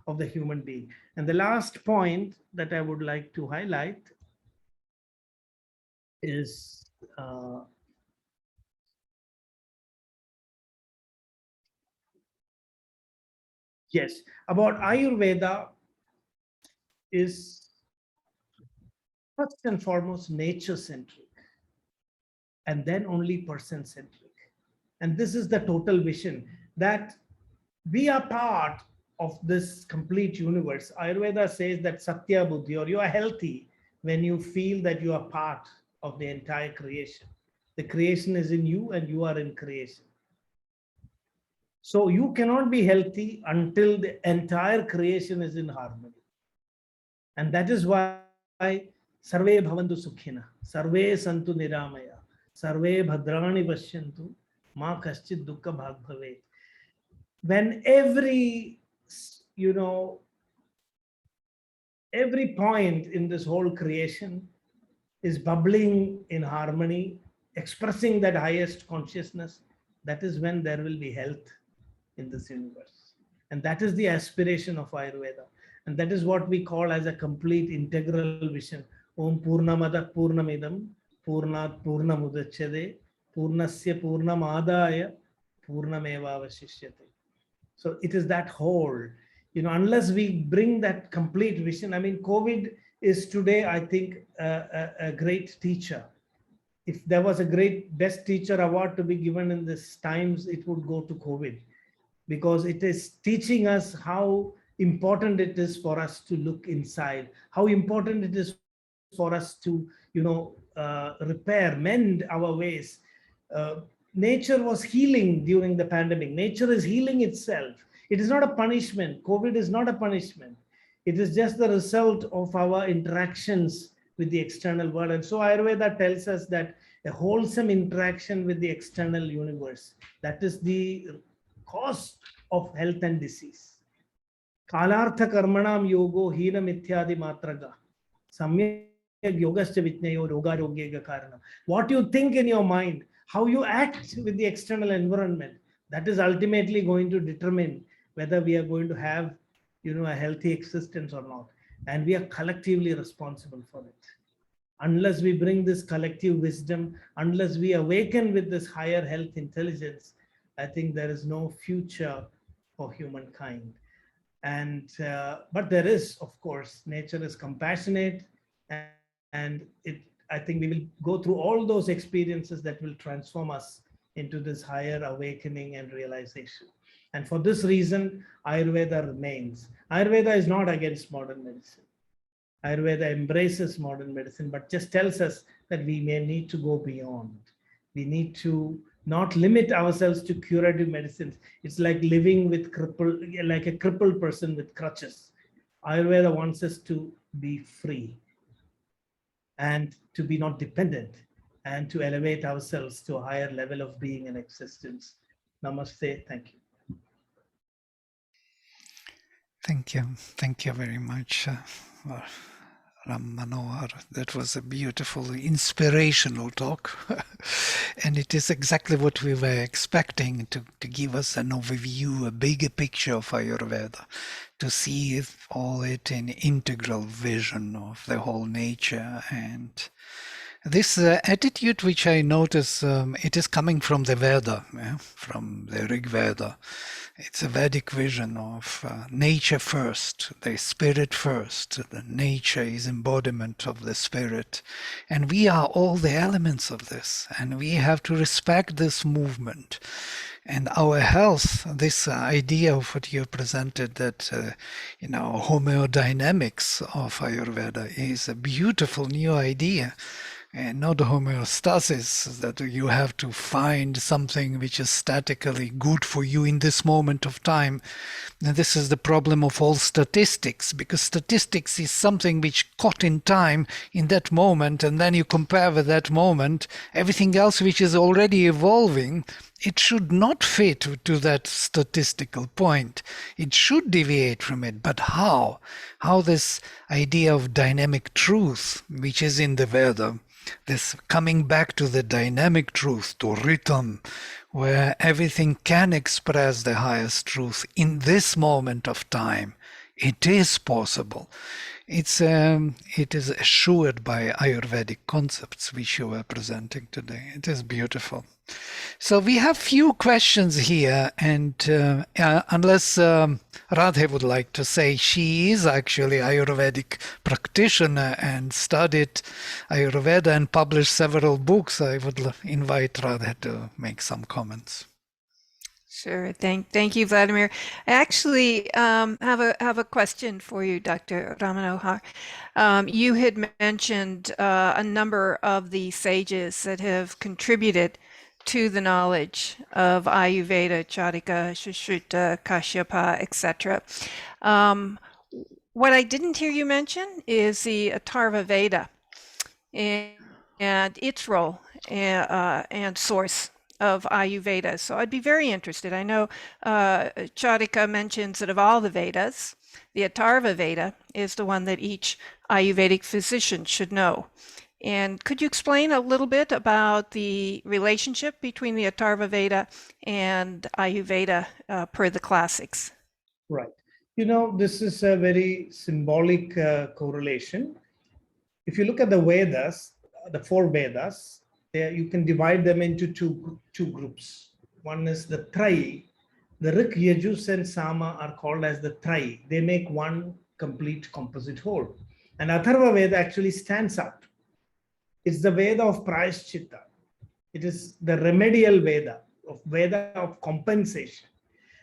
of the human being. And the last point that I would like to highlight is yes, about Ayurveda is first and foremost nature centric, and then only person centric. And this is the total vision that we are part of this complete universe. Ayurveda says that Satya Buddhi, or you are healthy when you feel that you are part of the entire creation. The creation is in you and you are in creation. So you cannot be healthy until the entire creation is in harmony. And that is why Sarve Bhavantu Sukhina, Sarve Santu Niramaya, Sarve Bhadrani Pashyantu, Ma Kaschid Dukkha Bhag Bhave. When every point in this whole creation is bubbling in harmony, expressing that highest consciousness, that is when there will be health in this universe. And that is the aspiration of Ayurveda. And that is what we call as a complete integral vision. Om Purnamada Purnamidam Purnat Purnamudachyade Purnasya Purnamadaya Purnameva Vashishyate. So it is that whole, unless we bring that complete vision. I mean, COVID is today, I think, a great teacher. If there was a great best teacher award to be given in this times, it would go to COVID, because it is teaching us how important it is for us to look inside, how important it is for us to, repair, mend our ways. Nature was healing during the pandemic. Nature is healing itself. It is not a punishment. COVID is not a punishment. It is just the result of our interactions with the external world. And so Ayurveda tells us that a wholesome interaction with the external universe, that is the cause of health and disease. Kalartha karmanam yogo hina mithyadi matraga. Samyak yogascha vitneyo rogarogyega karanam. What you think in your mind, how you act with the external environment, that is ultimately going to determine whether we are going to have, a healthy existence or not. And we are collectively responsible for it. Unless we bring this collective wisdom, unless we awaken with this higher health intelligence, I think there is no future for humankind. And but there is, of course, nature is compassionate, and I think we will go through all those experiences that will transform us into this higher awakening and realization. And for this reason, Ayurveda remains. Ayurveda is not against modern medicine. Ayurveda embraces modern medicine, but just tells us that we may need to go beyond. We need to not limit ourselves to curative medicines. It's like living with like a crippled person with crutches. Ayurveda wants us to be free and to be not dependent, and to elevate ourselves to a higher level of being and existence. Namaste. Thank you. Thank you. Thank you very much, Rammanohar. That was a beautiful, inspirational talk. And it is exactly what we were expecting, to give us an overview, a bigger picture of Ayurveda, to see all it in integral vision of the whole nature. And this attitude, which I notice, it is coming from the Veda, from the Rig Veda. It's a Vedic vision of nature first, the spirit first. The nature is embodiment of the spirit. And we are all the elements of this. And we have to respect this movement. And our health, this idea of what you presented, that, homeodynamics of Ayurveda is a beautiful new idea. And not homeostasis, that you have to find something which is statically good for you in this moment of time. And this is the problem of all statistics, because statistics is something which caught in time in that moment, and then you compare with that moment everything else which is already evolving. It should not fit to that statistical point. It should deviate from it. But how? How this idea of dynamic truth, which is in the Veda, this coming back to the dynamic truth, to rhythm, where everything can express the highest truth in this moment of time. It is possible. It is assured by Ayurvedic concepts which you were presenting today. It is beautiful. So we have few questions here, and unless Radhe would like to say, she is actually Ayurvedic practitioner and studied Ayurveda and published several books. I would invite Radhe to make some comments. Sure. Thank you, Vladimir. I actually have a question for you, Dr. Rammanohar. You had mentioned a number of the sages that have contributed to the knowledge of Ayurveda, Charika, Sushruta, Kashyapa, etc. What I didn't hear you mention is the Atharva Veda and its role and source of Ayurveda. So I'd be very interested. I know Charika mentions that of all the Vedas, the Atharva Veda is the one that each Ayurvedic physician should know. And could you explain a little bit about the relationship between the Atharva Veda and Ayurveda per the classics? Right. This is a very symbolic correlation. If you look at the Vedas, the four Vedas, you can divide them into two groups. One is the Trai. The Rik, Yajus, and Sama are called as the Trai. They make one complete composite whole. And Atharva Veda actually stands out. It's the Veda of Prayaschitta. It is the remedial Veda of compensation.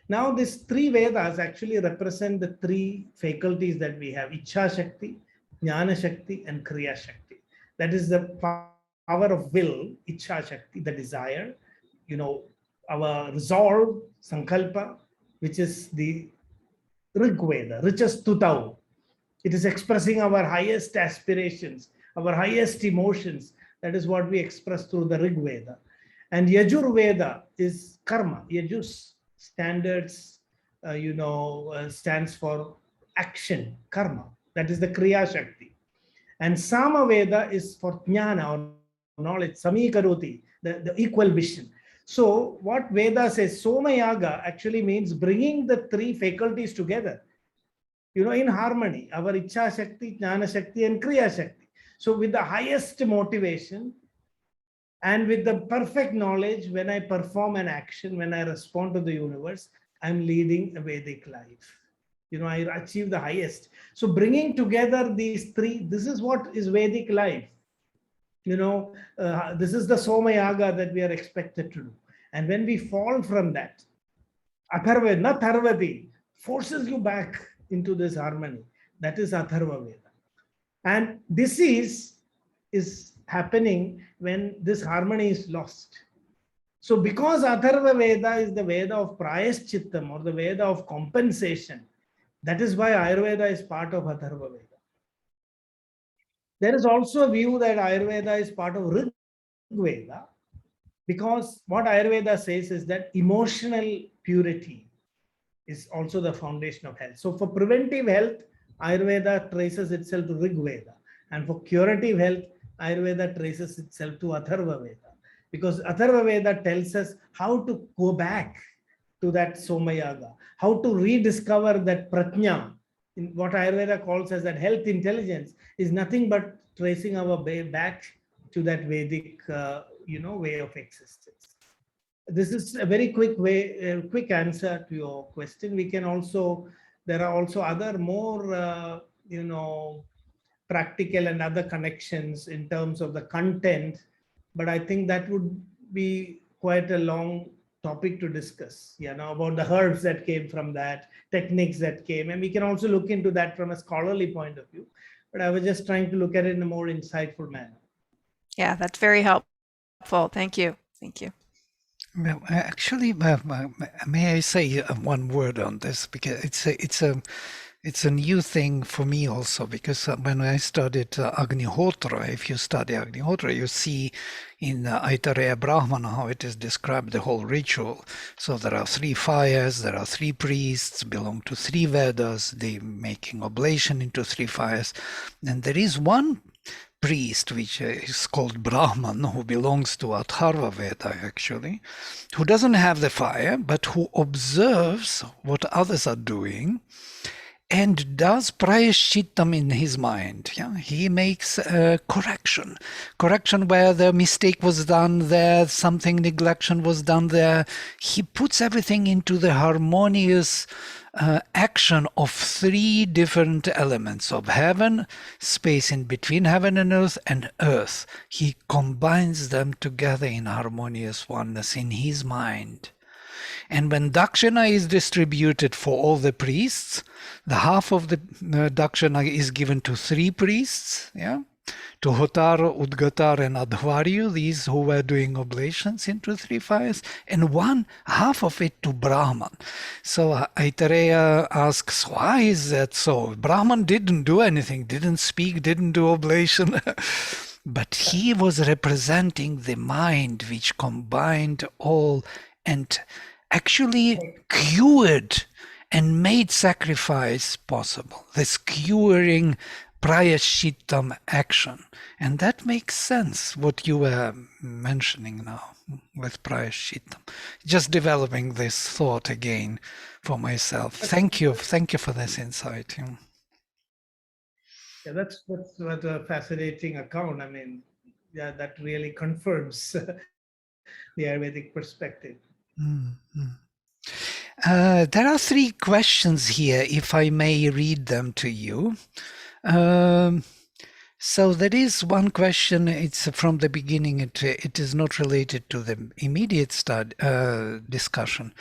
Now, these three Vedas actually represent the three faculties that we have: Ichha Shakti, Jnana Shakti, and Kriya Shakti. That is the power of will, Ichha Shakti, the desire, our resolve, Sankalpa, which is the Rig Veda, richest tutau. It is expressing our highest aspirations, our highest emotions. That is what we express through the Rig Veda. And Yajur Veda is karma. Yajus standards, stands for action, karma. That is the Kriya Shakti. And Sama Veda is for jnana, or knowledge, Samikaroti, the equal vision. So what Veda says, Somayaga actually means bringing the three faculties together, in harmony, our Ichha Shakti, Jnana Shakti, and Kriya Shakti. So with the highest motivation and with the perfect knowledge, when I perform an action, when I respond to the universe, I'm leading a Vedic life. I achieve the highest. So bringing together these three, this is what is Vedic life. This is the Somayaga that we are expected to do. And when we fall from that, Atharva, not Tharvati, forces you back into this harmony. That is Atharva Veda. And disease is happening when this harmony is lost. So because Atharva Veda is the Veda of Prayaschittam, or the Veda of compensation, that is why Ayurveda is part of Atharva Veda. There is also a view that Ayurveda is part of Rig Veda, because what Ayurveda says is that emotional purity is also the foundation of health. So for preventive health, Ayurveda traces itself to Rig Veda. And for curative health, Ayurveda traces itself to Atharva Veda. Because Atharva Veda tells us how to go back to that Somayaga, how to rediscover that Pratnya. In what Ayurveda calls as that health intelligence is nothing but tracing our way back to that Vedic, way of existence. This is a very quick way, quick answer to your question. We can also, there are also other more, practical and other connections in terms of the content, but I think that would be quite a long topic to discuss, about the herbs that came from that, techniques that came, and we can also look into that from a scholarly point of view. But I was just trying to look at it in a more insightful manner. Yeah, that's very helpful. Thank you. Thank you. Well, actually, may I say one word on this, because it's a new thing for me also, because when I studied Agnihotra, if you study Agnihotra, you see in Aitareya Brahmana how it is described, the whole ritual. So there are 3 fires, there are 3 priests, belong to 3 Vedas, they making oblation into 3 fires. And there is one priest, which is called Brahman, who belongs to Atharva Veda actually, who doesn't have the fire, but who observes what others are doing and does prayashittam in his mind. Yeah? He makes a correction where the mistake was done there, something neglection was done there. He puts everything into the harmonious action of 3 different elements of heaven, space in between heaven and earth. He combines them together in harmonious oneness in his mind. And when dakshina is distributed for all the priests, the half of the dakshina is given to 3 priests, yeah, to Hotara, Udgatar, and Adhvaryu, these who were doing oblations into 3 fires, and half of it to Brahman. So Aitareya asks, why is that so? Brahman didn't do anything, didn't speak, didn't do oblation. But he was representing the mind which combined all and actually cured and made sacrifice possible. This curing prayashittam action. And that makes sense, what you were mentioning now with prayashittam. Just developing this thought again for myself. Thank you for this insight. Yeah, that's what a fascinating account. I mean, yeah, that really confirms the Ayurvedic perspective. Mm-hmm. There are 3 questions here, if I may read them to you. So there is one question, it's from the beginning, it is not related to the immediate discussion.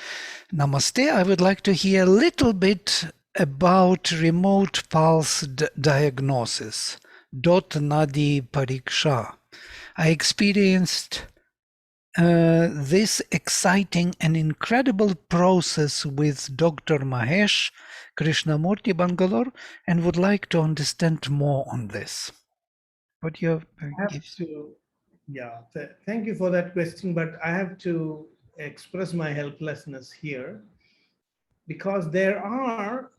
Namaste, I would like to hear a little bit about remote pulse diagnosis, dot nadi pariksha. I experienced this exciting and incredible process with Dr. Mahesh Krishnamurti, Bangalore, and would like to understand more on this. What you thank you for that question, but I have to express my helplessness here, because there are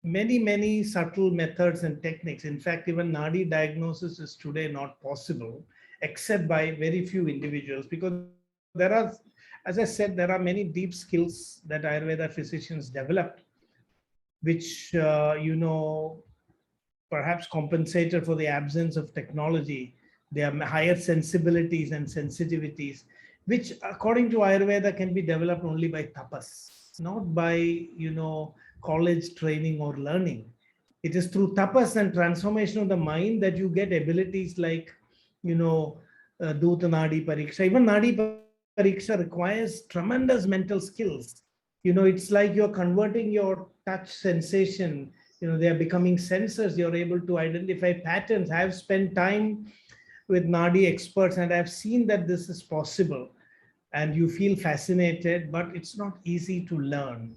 many subtle methods and techniques. In fact, even nadi diagnosis is today not possible except by very few individuals, because there are, as I said, there are many deep skills that Ayurveda physicians developed, which perhaps compensated for the absence of technology. There are higher sensibilities and sensitivities, which according to Ayurveda can be developed only by tapas, not by, college training or learning. It is through tapas and transformation of the mind that you get abilities like, Duta Nadi Pariksha. Even Nadi Pariksha requires tremendous mental skills. It's like you're converting your touch sensation. They are becoming sensors. You're able to identify patterns. I've spent time with Nadi experts and I've seen that this is possible, and you feel fascinated, but it's not easy to learn.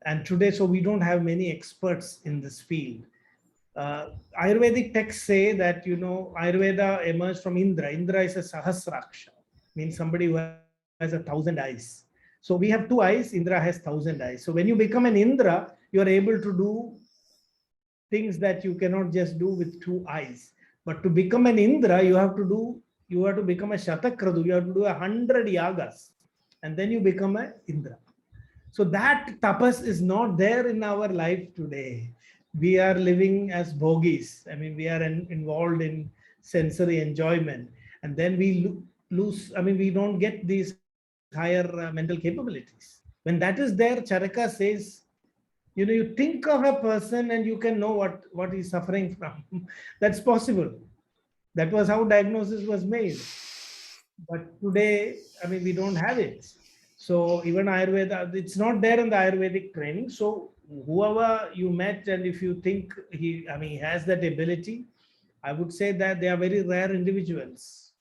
And today, so we don't have many experts in this field. Ayurvedic texts say that, Ayurveda emerged from Indra. Indra is a Sahasraksha, means somebody who has 1,000 eyes. So we have 2 eyes, Indra has 1,000 eyes. So when you become an Indra, you're able to do things that you cannot just do with 2 eyes. But to become an Indra, you have to become a Shatakradu, you have to do 100 yagas, and then you become an Indra. So that tapas is not there in our life today. We are living as bhogis. I mean, we are involved in sensory enjoyment, and then we lose. I mean, we don't get these higher mental capabilities. When that is there, Charaka says, you think of a person and you can know what he's suffering from. That's possible. That was how diagnosis was made. But today, I mean, we don't have it. So even Ayurveda, it's not there in the Ayurvedic training. So whoever you met, and if you think he has that ability, I would say that they are very rare individuals.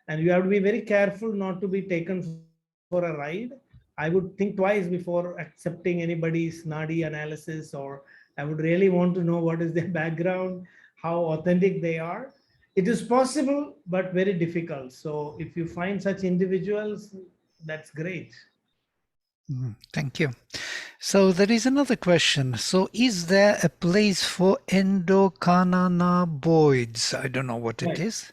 And you have to be very careful not to be taken for a ride. I would think twice before accepting anybody's nadi analysis, or I would really want to know what is their background, how authentic they are. It is possible, but very difficult. So if you find such individuals, that's great. Thank you. So there is another question. So is there a place for endocannabinoids? I don't know what it is.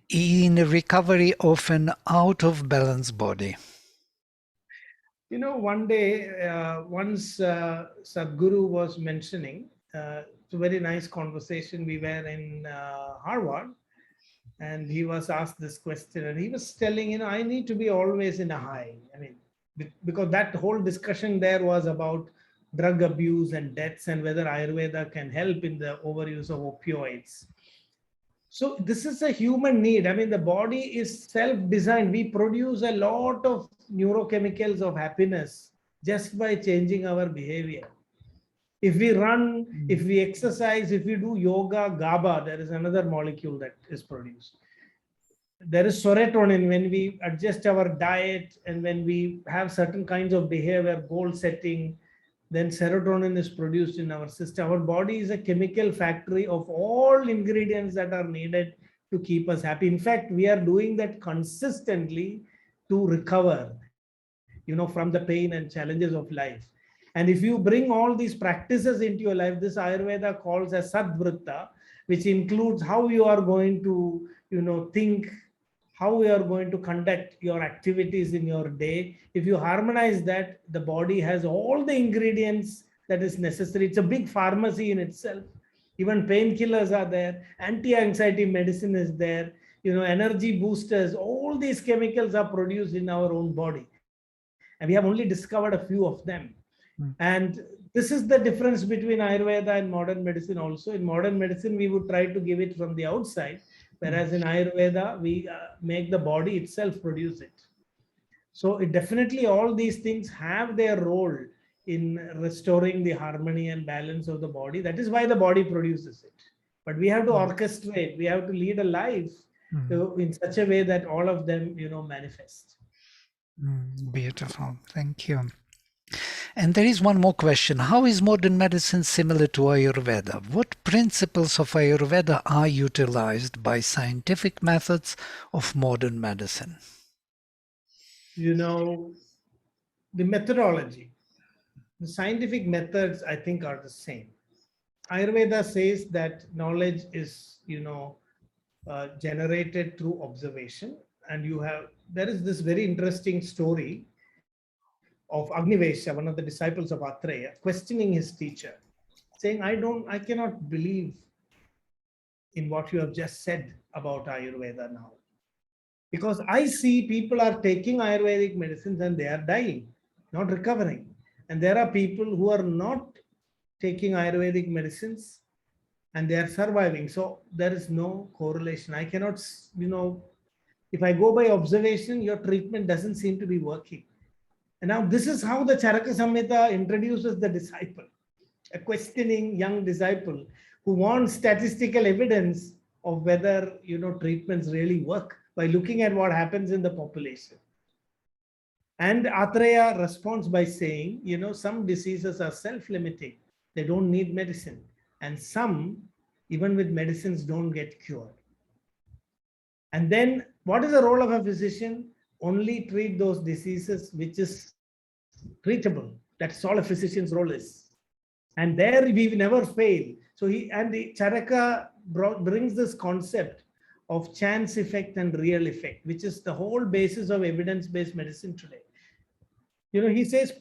In recovery of an out of balance body. One day, once Sadhguru was mentioning, it's a very nice conversation. We were in Harvard, and he was asked this question, and he was telling, I need to be always in a high. Because that whole discussion there was about drug abuse and deaths and whether Ayurveda can help in the overuse of opioids. So this is a human need. The body is self-designed. We produce a lot of neurochemicals of happiness just by changing our behavior. If we run, if we exercise, if we do yoga, GABA, there is another molecule that is produced. There is serotonin when we adjust our diet and when we have certain kinds of behavior, goal setting, then serotonin is produced in our system. Our body is a chemical factory of all ingredients that are needed to keep us happy. In fact, we are doing that consistently to recover, from the pain and challenges of life. And if you bring all these practices into your life, this Ayurveda calls as Sadvritta, which includes how you are going to, think, how you are going to conduct your activities in your day. If you harmonize that, the body has all the ingredients that is necessary. It's a big pharmacy in itself. Even painkillers are there, anti-anxiety medicine is there, energy boosters, all these chemicals are produced in our own body. And we have only discovered a few of them. And this is the difference between Ayurveda and modern medicine also. In modern medicine, we would try to give it from the outside, whereas in Ayurveda, we make the body itself produce it. So it definitely, all these things have their role in restoring the harmony and balance of the body. That is why the body produces it. But we have to orchestrate, we have to lead a life in such a way that all of them, manifest. Beautiful. Thank you. And there is one more question. How is modern medicine similar to Ayurveda? What principles of Ayurveda are utilized by scientific methods of modern medicine? The methodology, the scientific methods, I think, are the same. Ayurveda says that knowledge is, generated through observation. And there is this very interesting story of Agnivesha, one of the disciples of Atreya, questioning his teacher, saying, I cannot believe in what you have just said about Ayurveda now. Because I see people are taking Ayurvedic medicines and they are dying, not recovering. And there are people who are not taking Ayurvedic medicines and they are surviving. So there is no correlation. I cannot, if I go by observation, your treatment doesn't seem to be working. And now this is how the Charaka Samhita introduces the disciple, a questioning young disciple who wants statistical evidence of whether, treatments really work by looking at what happens in the population. And Atreya responds by saying, some diseases are self-limiting. They don't need medicine. And some, even with medicines, don't get cured. And then what is the role of a physician? Only treat those diseases which is treatable. That's all a physician's role is. And there we never fail. So the Charaka brings this concept of chance effect and real effect, which is the whole basis of evidence-based medicine today. He says,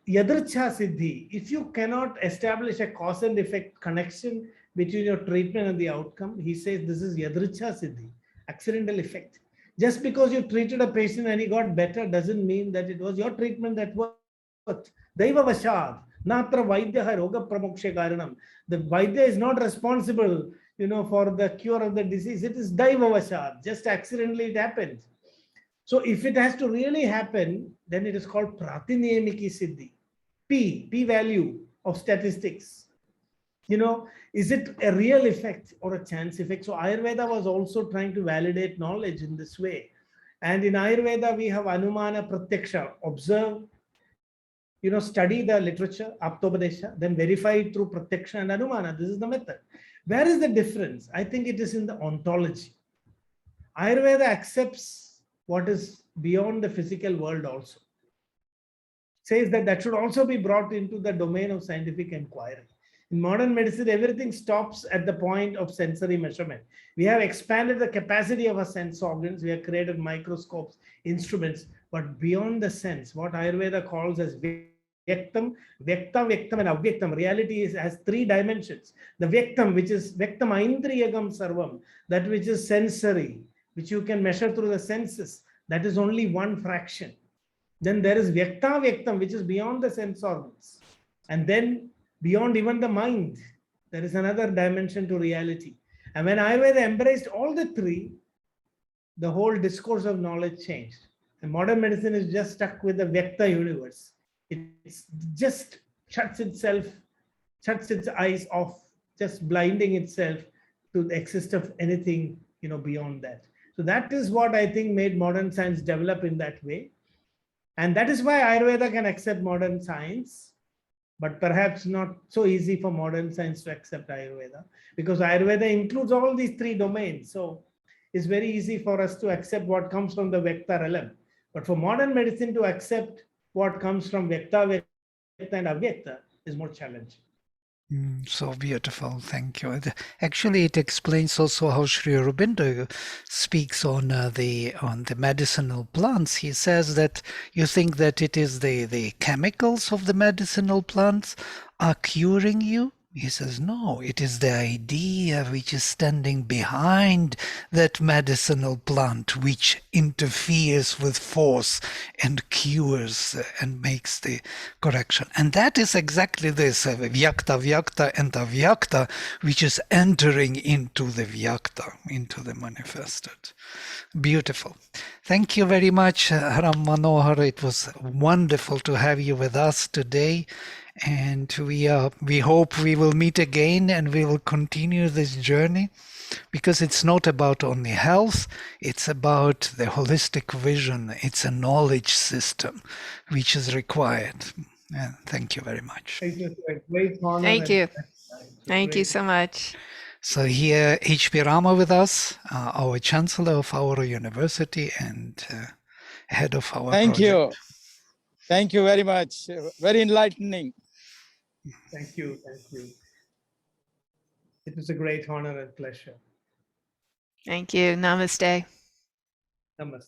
Yadricha Siddhi, if you cannot establish a cause and effect connection between your treatment and the outcome, he says this is Yadricha Siddhi, accidental effect. Just because you treated a patient and he got better doesn't mean that it was your treatment that worked. Daiva Vashad, Natra Vaidya Roga Pramoksha Karanam. The Vaidya is not responsible, for the cure of the disease. It is Daiva Vashad. Just accidentally it happened. So if it has to really happen, then it is called Pratinayamiki Siddhi. P value of statistics. Is it a real effect or a chance effect? So Ayurveda was also trying to validate knowledge in this way. And in Ayurveda, we have Anumana Pratyaksha, observe, study the literature, Aptopadesha, then verify it through Pratyaksha and Anumana. This is the method. Where is the difference? I think it is in the ontology. Ayurveda accepts what is beyond the physical world also. Says that should also be brought into the domain of scientific inquiry. In modern medicine, everything stops at the point of sensory measurement. We have expanded the capacity of our sense organs. We have created microscopes, instruments, but beyond the sense, what Ayurveda calls as Vyaktam, Vyakta, Vyaktam, and Avyaktam. Reality has three dimensions. The Vyaktam, which is Vyaktam Aindriyagam Sarvam, that which is sensory, which you can measure through the senses, that is only one fraction. Then there is Vyakta Vyaktam, which is beyond the sense organs. And then beyond even the mind, there is another dimension to reality. And when Ayurveda embraced all the three, the whole discourse of knowledge changed. And modern medicine is just stuck with the Vyakta universe. It's just shuts its eyes off, just blinding itself to the exist of anything, beyond that. So that is what I think made modern science develop in that way. And that is why Ayurveda can accept modern science, but perhaps not so easy for modern science to accept Ayurveda, because Ayurveda includes all these three domains. So it's very easy for us to accept what comes from the Vyakta realm. But for modern medicine to accept what comes from Vyakta, Vyakta and Avyakta is more challenging. So beautiful, thank you. Actually, it explains also how Sri Aurobindo speaks on the medicinal plants. He says that you think that it is the chemicals of the medicinal plants are curing you. He says, no, it is the idea which is standing behind that medicinal plant which interferes with force and cures and makes the correction. And that is exactly this, Vyakta, Vyakta and Avyakta, which is entering into the Vyakta, into the manifested. Beautiful. Thank you very much, Rammanohar. It was wonderful to have you with us today. And we hope we will meet again and we will continue this journey, because it's not about only health, it's about the holistic vision. It's a knowledge system which is required. Thank you very much. Thank you. Great honor. Thank you. Thank you so much. So here, H.P. Rama with us, our Chancellor of our university and head of our Thank project. you. Thank you very much. Very enlightening. Thank you. Thank you. It was a great honor and pleasure. Thank you. Namaste. Namaste.